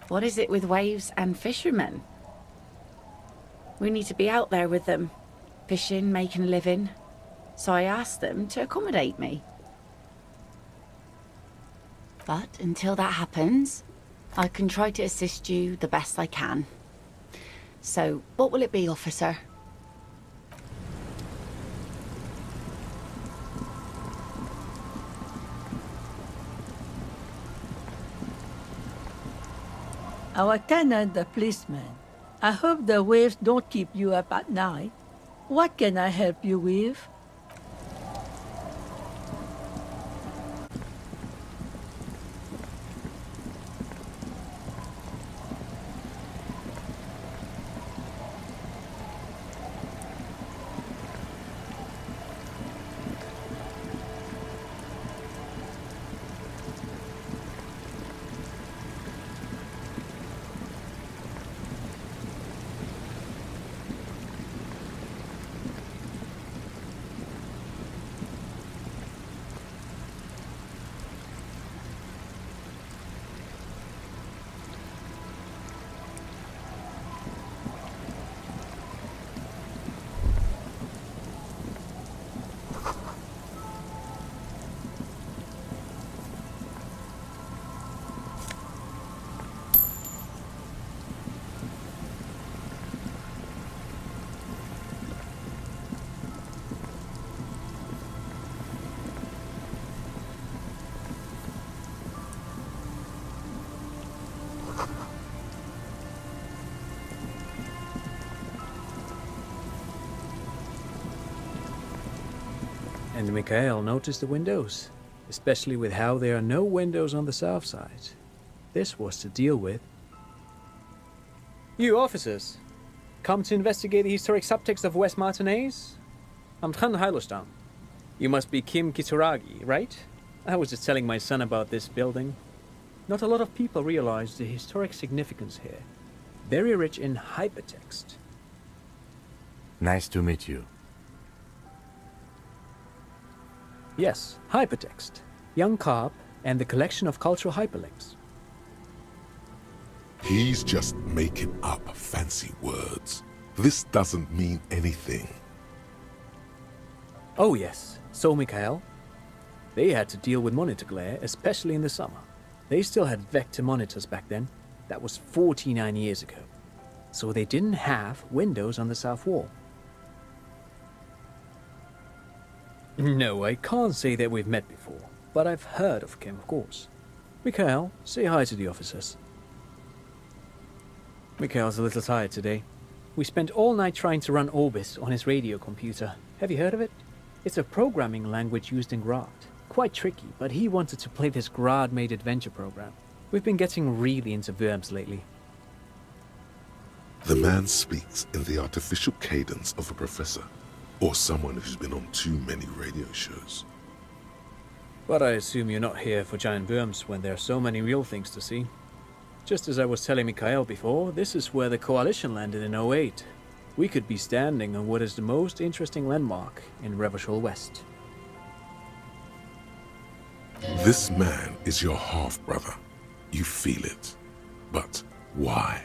What is it with waves and fishermen? We need to be out there with them, fishing, making a living. So I asked them to accommodate me. But until that happens, I can try to assist you the best I can. So, what will it be, officer? Our tenant, the policeman. I hope the waves don't keep you up at night. What can I help you with? And Mikhail noticed the windows, especially with how there are no windows on the south side. This was to deal with. You officers, come to investigate the historic subtext of West Martinaise? I'm Tran Heilostam. You must be Kim Kitsuragi, right? I was just telling my son about this building. Not a lot of people realize the historic significance here. Very rich in hypertext. Nice to meet you. Yes, hypertext. Young Carp and the collection of cultural hyperlinks. He's just making up fancy words. This doesn't mean anything. Oh yes, so Mikhail. They had to deal with monitor glare, especially in the summer. They still had vector monitors back then. That was 49 years ago. So they didn't have windows on the south wall. No, I can't say that we've met before, but I've heard of Kim, of course. Mikhail, say hi to the officers. Mikhail's a little tired today. We spent all night trying to run Orbis on his radio computer. Have you heard of it? It's a programming language used in Grad. Quite tricky, but he wanted to play this Grad-made adventure program. We've been getting really into verbs lately. The man speaks in the artificial cadence of a professor, or someone who's been on too many radio shows. But I assume you're not here for giant worms when there are so many real things to see. Just as I was telling Mikhail before, this is where the coalition landed in '08. We could be standing on what is the most interesting landmark in Revachol West. This man is your half-brother. You feel it. But why?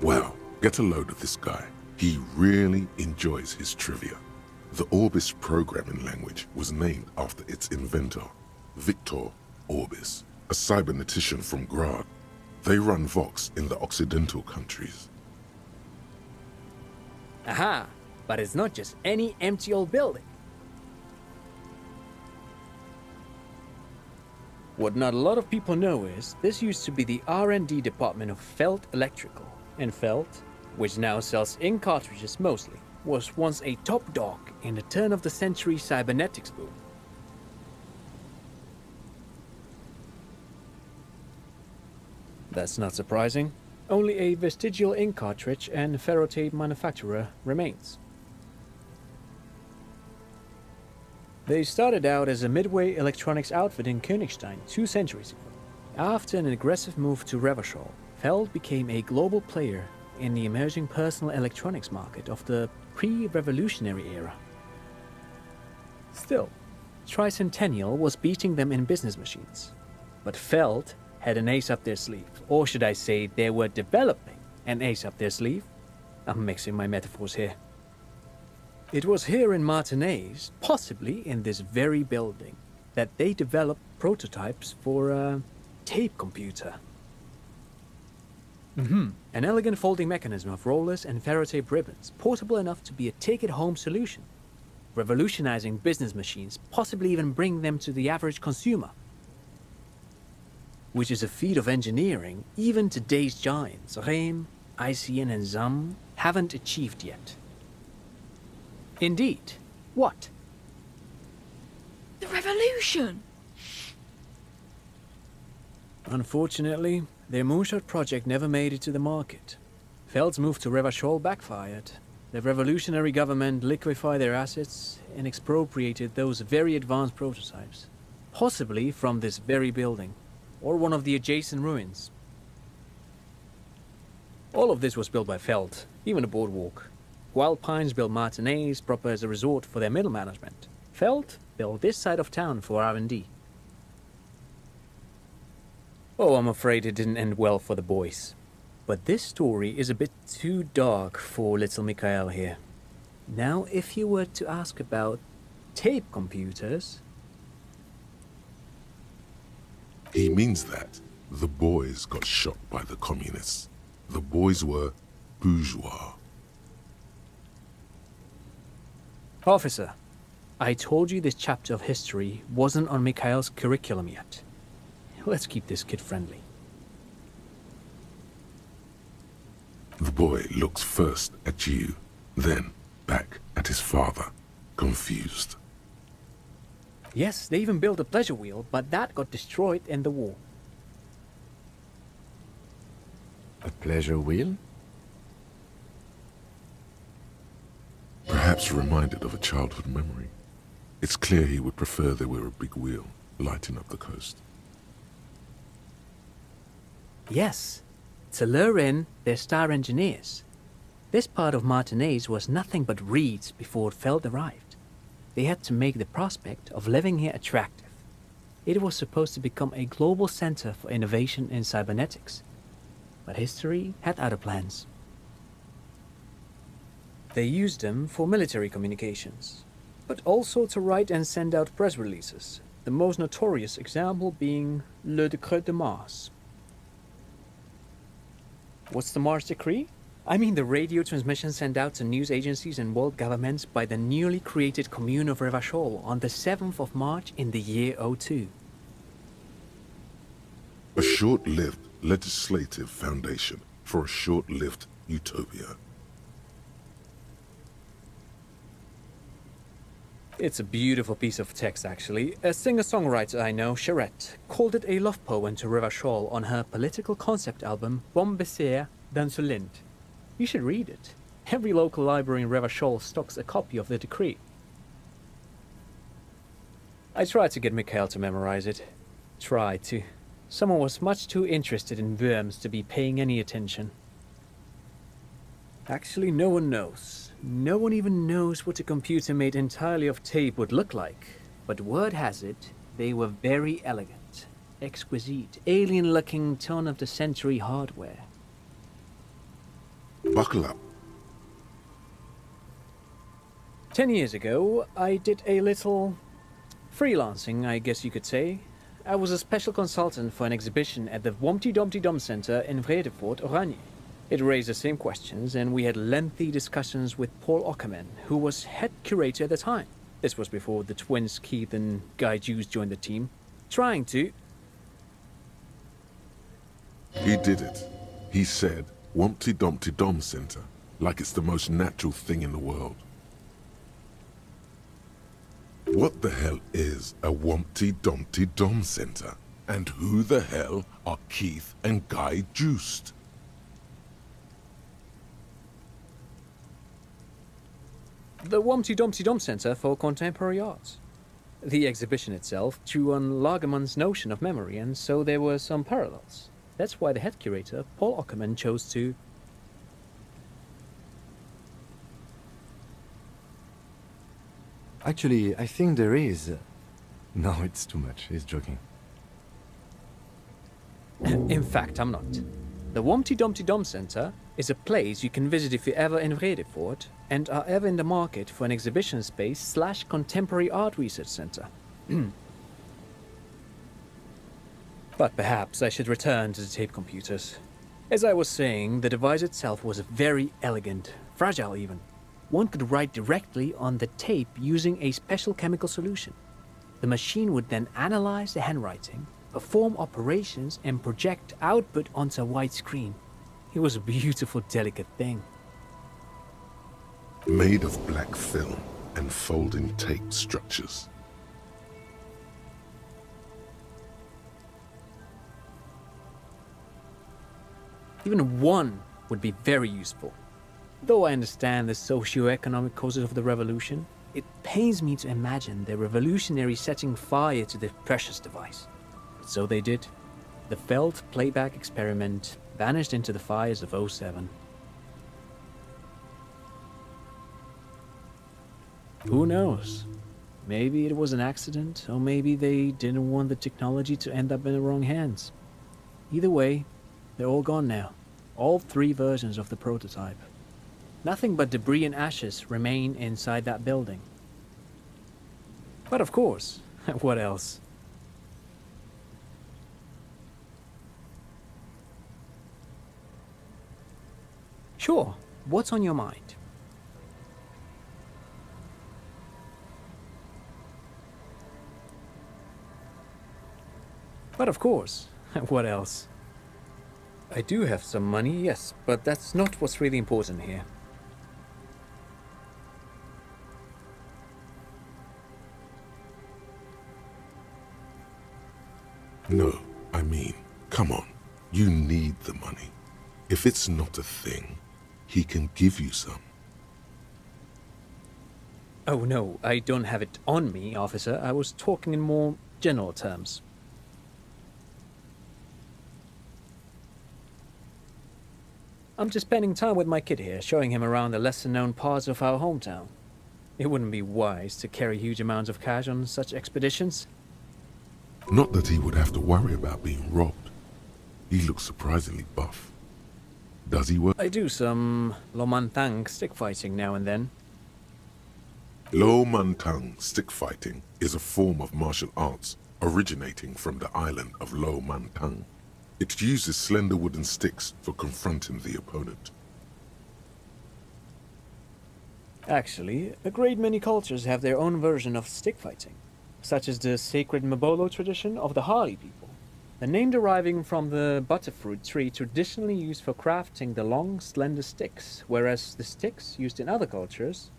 Well, get a load of this guy. He really enjoys his trivia. The Orbis programming language was named after its inventor, Victor Orbis, a cybernetician from Grad. They run Vox in the Occidental countries. Aha! But it's not just any empty old building. What not a lot of people know is, this used to be the R&D department of Felt Electrical. And Felt, which now sells ink cartridges mostly, was once a top dog in the turn-of-the-century cybernetics boom. That's not surprising. Only a vestigial ink cartridge and ferrotape manufacturer remains. They started out as a midway electronics outfit in Königstein 2 centuries ago. After an aggressive move to Revachol, Feld became a global player in the emerging personal electronics market of the pre-revolutionary era. Still, Tricentennial was beating them in business machines. But Feld had an ace up their sleeve, or should I say they were developing an ace up their sleeve? I'm mixing my metaphors here. It was here in Martinaise, possibly in this very building, that they developed prototypes for a tape computer. An elegant folding mechanism of rollers and ferrotape ribbons, portable enough to be a take-it-home solution, revolutionizing business machines, possibly even bring them to the average consumer. Which is a feat of engineering even today's giants, Rehm, ICN and ZAM, haven't achieved yet. Indeed. What? The revolution! Unfortunately, their moonshot project never made it to the market. Feld's move to Revachol backfired. The revolutionary government liquefied their assets and expropriated those very advanced prototypes, possibly from this very building, or one of the adjacent ruins. All of this was built by Feld, even the boardwalk. Wild Pines built Martinaise proper as a resort for their middle management. Feld built this side of town for R&D. Oh, I'm afraid it didn't end well for the boys. But this story is a bit too dark for little Mikhail here. Now, if you were to ask about tape computers... He means that the boys got shot by the communists. The boys were bourgeois. Officer, I told you this chapter of history wasn't on Mikhail's curriculum yet. Let's keep this kid friendly. The boy looks first at you, then back at his father, confused. Yes, they even built a pleasure wheel, but that got destroyed in the war. A pleasure wheel? Perhaps reminded of a childhood memory. It's clear he would prefer there were a big wheel lighting up the coast. Yes, to lure in their star engineers. This part of Martinaise was nothing but reeds before Veld arrived. They had to make the prospect of living here attractive. It was supposed to become a global center for innovation in cybernetics. But history had other plans. They used them for military communications, but also to write and send out press releases, the most notorious example being Le Decret de Mars. What's the Mars Decree? I mean the radio transmission sent out to news agencies and world governments by the newly created commune of Revachol on the 7th of March in the year 02. A short-lived legislative foundation for a short-lived utopia. It's a beautiful piece of text, actually. A singer-songwriter I know, Charette, called it a love poem to Revachol on her political concept album, Bon Baiser dans ce Lind. You should read it. Every local library in Revachol stocks a copy of the decree. I tried to get Mikhail to memorize it. Tried to. Someone was much too interested in worms to be paying any attention. Actually, no one knows. No one even knows what a computer made entirely of tape would look like. But word has it, they were very elegant, exquisite, alien-looking turn-of-the-century hardware. Buckle up. 10 years ago, I did a little freelancing, I guess you could say. I was a special consultant for an exhibition at the Humpty Dumpty Dum Center in Vredefort, Oranje. It raised the same questions, and we had lengthy discussions with Paul Ockerman, who was head curator at the time. This was before the twins Keith and Guy Juice joined the team, trying to... He did it. He said, Humpty Dumpty Dum Center, like it's the most natural thing in the world. What the hell is a Humpty Dumpty Dum Center? And who the hell are Keith and Guy Juiced? The Humpty Dumpty Dum Center for Contemporary Art. The exhibition itself drew on Lagerman's notion of memory, and so there were some parallels. That's why the head curator, Paul Ockerman, chose to... Actually, I think there is. No, it's too much. He's joking. In fact, I'm not. The Humpty Dumpty Dum Center is a place you can visit if you're ever in Vredefort and are ever in the market for an exhibition space / contemporary art research center. But perhaps I should return to the tape computers. As I was saying, the device itself was very elegant, fragile even. One could write directly on the tape using a special chemical solution. The machine would then analyze the handwriting, perform operations, and project output onto a white screen. It was a beautiful, delicate thing. Made of black film and folding tape structures. Even one would be very useful. Though I understand the socio-economic causes of the revolution, it pains me to imagine the revolutionaries setting fire to the precious device. But so they did. The Veld playback experiment vanished into the fires of 07. Who knows? Maybe it was an accident, or maybe they didn't want the technology to end up in the wrong hands. Either way, they're all gone now. All 3 versions of the prototype. Nothing but debris and ashes remain inside that building. But of course, what else? Sure, what's on your mind? But of course, what else? I do have some money, yes, but that's not what's really important here. No, I mean, come on. You need the money. If it's not a thing, he can give you some. Oh no, I don't have it on me, officer. I was talking in more general terms. I'm just spending time with my kid here, showing him around the lesser-known parts of our hometown. It wouldn't be wise to carry huge amounts of cash on such expeditions. Not that he would have to worry about being robbed. He looks surprisingly buff. Does he work? I do some Lomantang stick fighting now and then. Lo Mantang stick fighting is a form of martial arts originating from the island of Lo Mantang. It uses slender wooden sticks for confronting the opponent. Actually, a great many cultures have their own version of stick fighting, such as the sacred Mabolo tradition of the Harli people, the name deriving from the butterfruit tree traditionally used for crafting the long, slender sticks, whereas the sticks used in other cultures...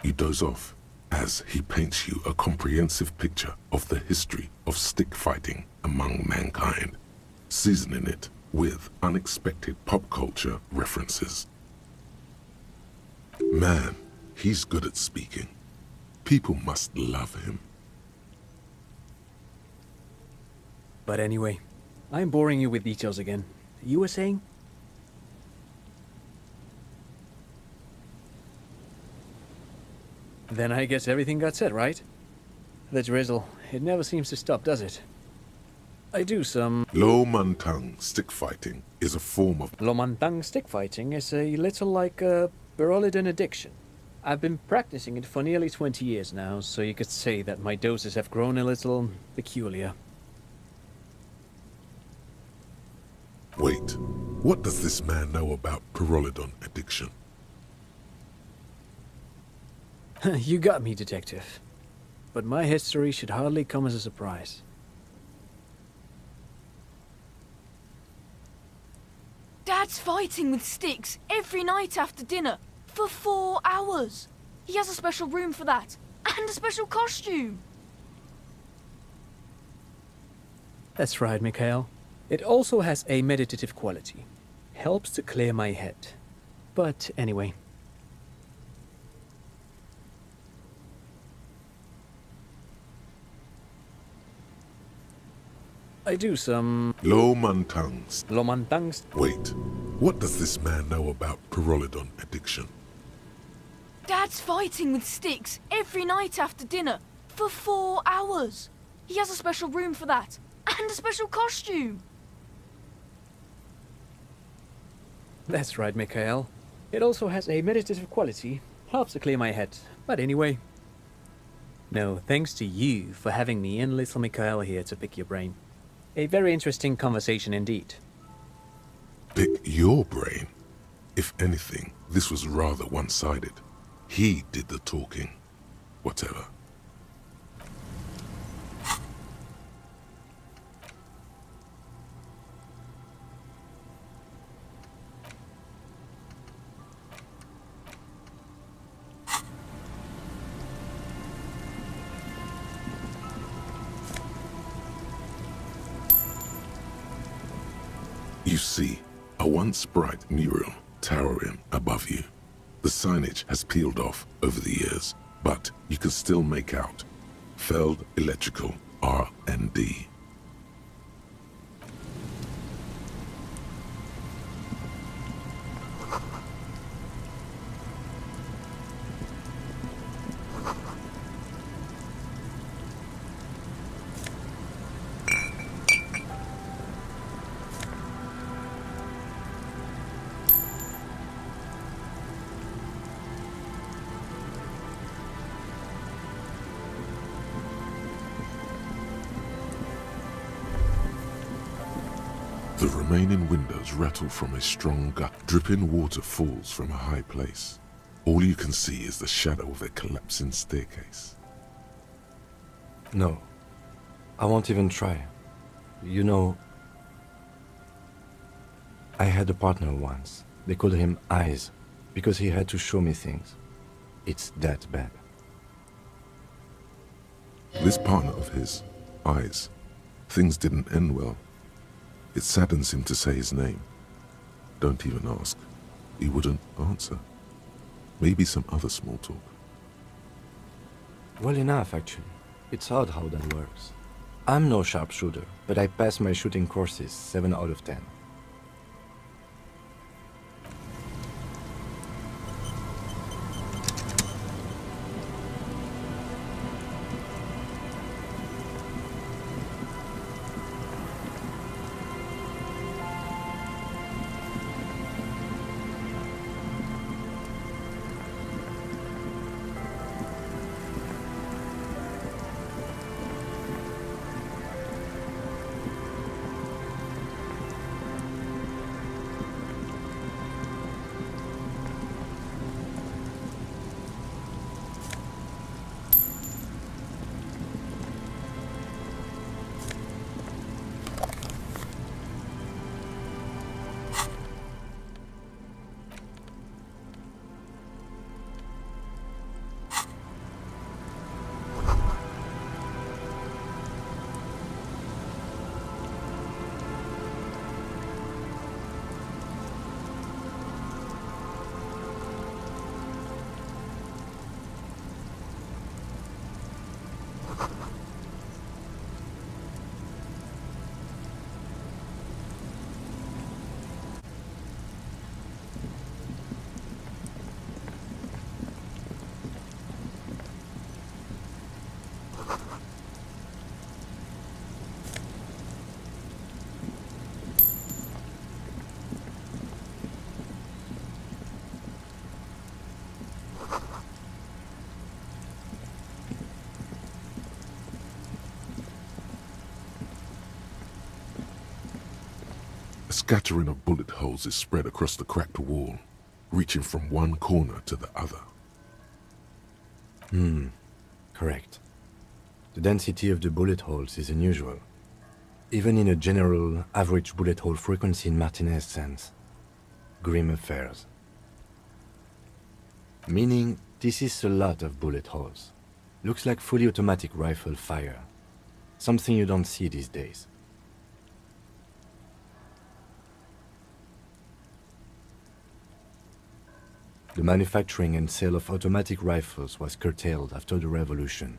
You doze off as he paints you a comprehensive picture of the history of stick fighting among mankind, seasoning it with unexpected pop culture references. Man, he's good at speaking. People must love him. But anyway, I'm boring you with details again. You were saying? Then I guess everything got said, right? The drizzle, it never seems to stop, does it? I do some... Lo Mantang stick fighting is a form of... Lomantang stick fighting is a little like a Berolidin addiction. I've been practicing it for nearly 20 years now, so you could say that my doses have grown a little peculiar. Wait, what does this man know about Pyrrolidon addiction? You got me, detective. But my history should hardly come as a surprise. Dad's fighting with sticks every night after dinner for 4 hours. He has a special room for that, and a special costume. That's right, Mikhail. It also has a meditative quality. Helps to clear my head. But anyway... I do some... Lo Mantang. Lomantang... Wait, what does this man know about Pyrrolidon addiction? Dad's fighting with sticks every night after dinner for 4 hours. He has a special room for that, and a special costume. That's right, Mikhail. It also has a meditative quality. Helps to clear my head. But anyway... No, thanks to you for having me and little Mikhail here to pick your brain. A very interesting conversation indeed. Pick your brain? If anything, this was rather one-sided. He did the talking. Whatever. You see a once bright mural towering above you. The signage has peeled off over the years, but you can still make out Feld Electrical R&D. The remaining windows rattle from a strong gut. Dripping water falls from a high place. All you can see is the shadow of a collapsing staircase. No, I won't even try. You know, I had a partner once. They called him Eyes, because he had to show me things. It's that bad. This partner of his, Eyes, things didn't end well. It saddens him to say his name. Don't even ask. He wouldn't answer. Maybe some other small talk. Well enough, actually. It's odd how that works. I'm no sharpshooter, but I passed my shooting courses 7 out of 10. A scattering of bullet holes is spread across the cracked wall, reaching from one corner to the other. Correct. The density of the bullet holes is unusual, even in a general average bullet hole frequency in Martinaise sense. Grim affairs. Meaning, this is a lot of bullet holes. Looks like fully automatic rifle fire. Something you don't see these days. The manufacturing and sale of automatic rifles was curtailed after the revolution.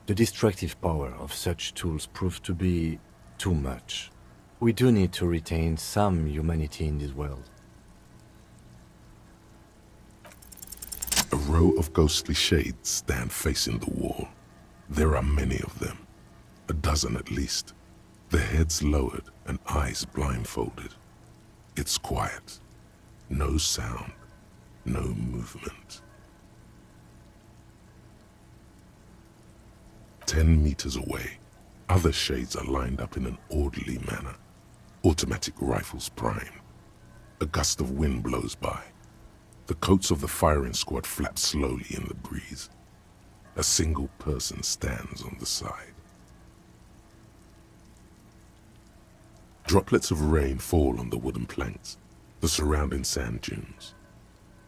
The destructive power of such tools proved to be too much. We do need to retain some humanity in this world. A row of ghostly shades stand facing the wall. There are many of them, a dozen at least, their heads lowered and eyes blindfolded. It's quiet, no sound. No movement. 10 meters away, other shades are lined up in an orderly manner. Automatic rifles prime. A gust of wind blows by. The coats of the firing squad flap slowly in the breeze. A single person stands on the side. Droplets of rain fall on the wooden planks, the surrounding sand dunes.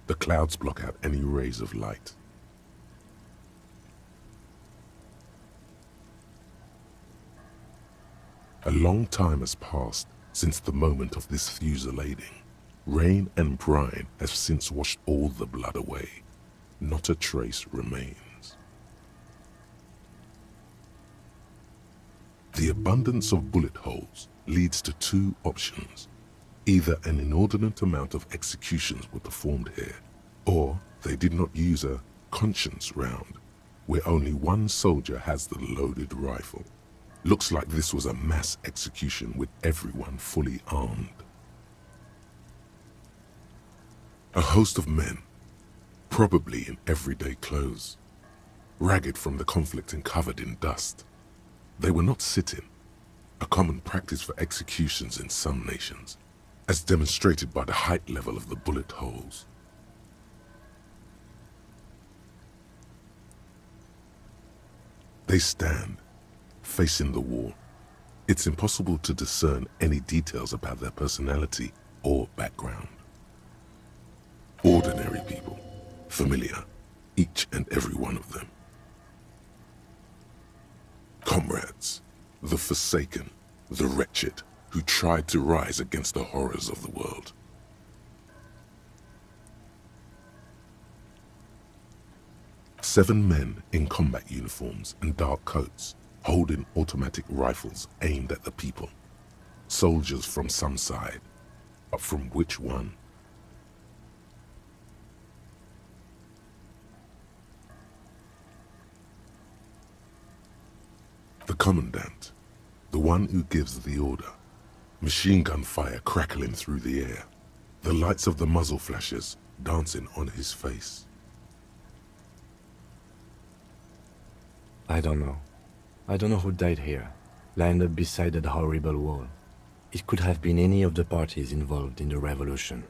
The clouds block out any rays of light. A long time has passed since the moment of this fusillading. Rain and brine have since washed all the blood away. Not a trace remains. The abundance of bullet holes leads to two options. Either an inordinate amount of executions were performed here, or they did not use a conscience round, where only one soldier has the loaded rifle. Looks like this was a mass execution with everyone fully armed. A host of men, probably in everyday clothes, ragged from the conflict and covered in dust. They were not sitting, a common practice for executions in some nations, as demonstrated by the height level of the bullet holes. They stand, facing the wall. It's impossible to discern any details about their personality or background. Ordinary people, familiar, each and every one of them. Comrades, the forsaken, the wretched, who tried to rise against the horrors of the world. Seven men in combat uniforms and dark coats, holding automatic rifles aimed at the people. Soldiers from some side, but from which one? The commandant, the one who gives the order. Machine gun fire crackling through the air, the lights of the muzzle flashes dancing on his face. I don't know. I don't know who died here, lined up beside that horrible wall. It could have been any of the parties involved in the revolution.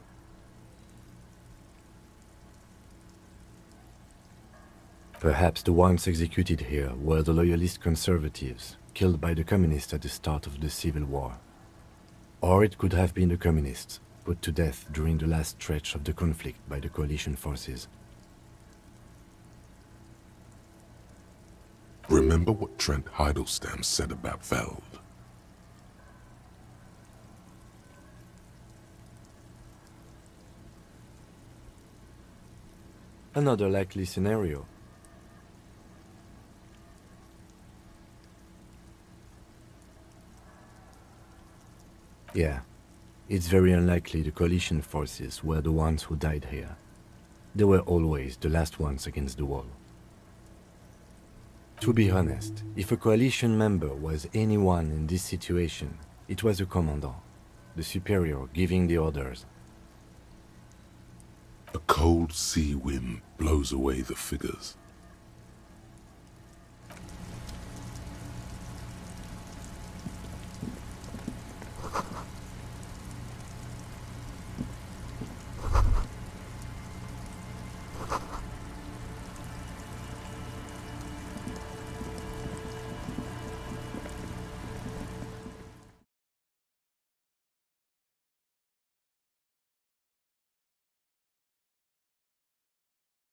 Perhaps the ones executed here were the loyalist conservatives, killed by the communists at the start of the Civil War. Or it could have been the communists, put to death during the last stretch of the conflict by the coalition forces. Remember what Trent Heidelstein said about Veld. Another likely scenario. Yeah, it's very unlikely the coalition forces were the ones who died here. They were always the last ones against the wall. To be honest, if a coalition member was anyone in this situation, it was the commandant, the superior giving the orders. A cold sea wind blows away the figures,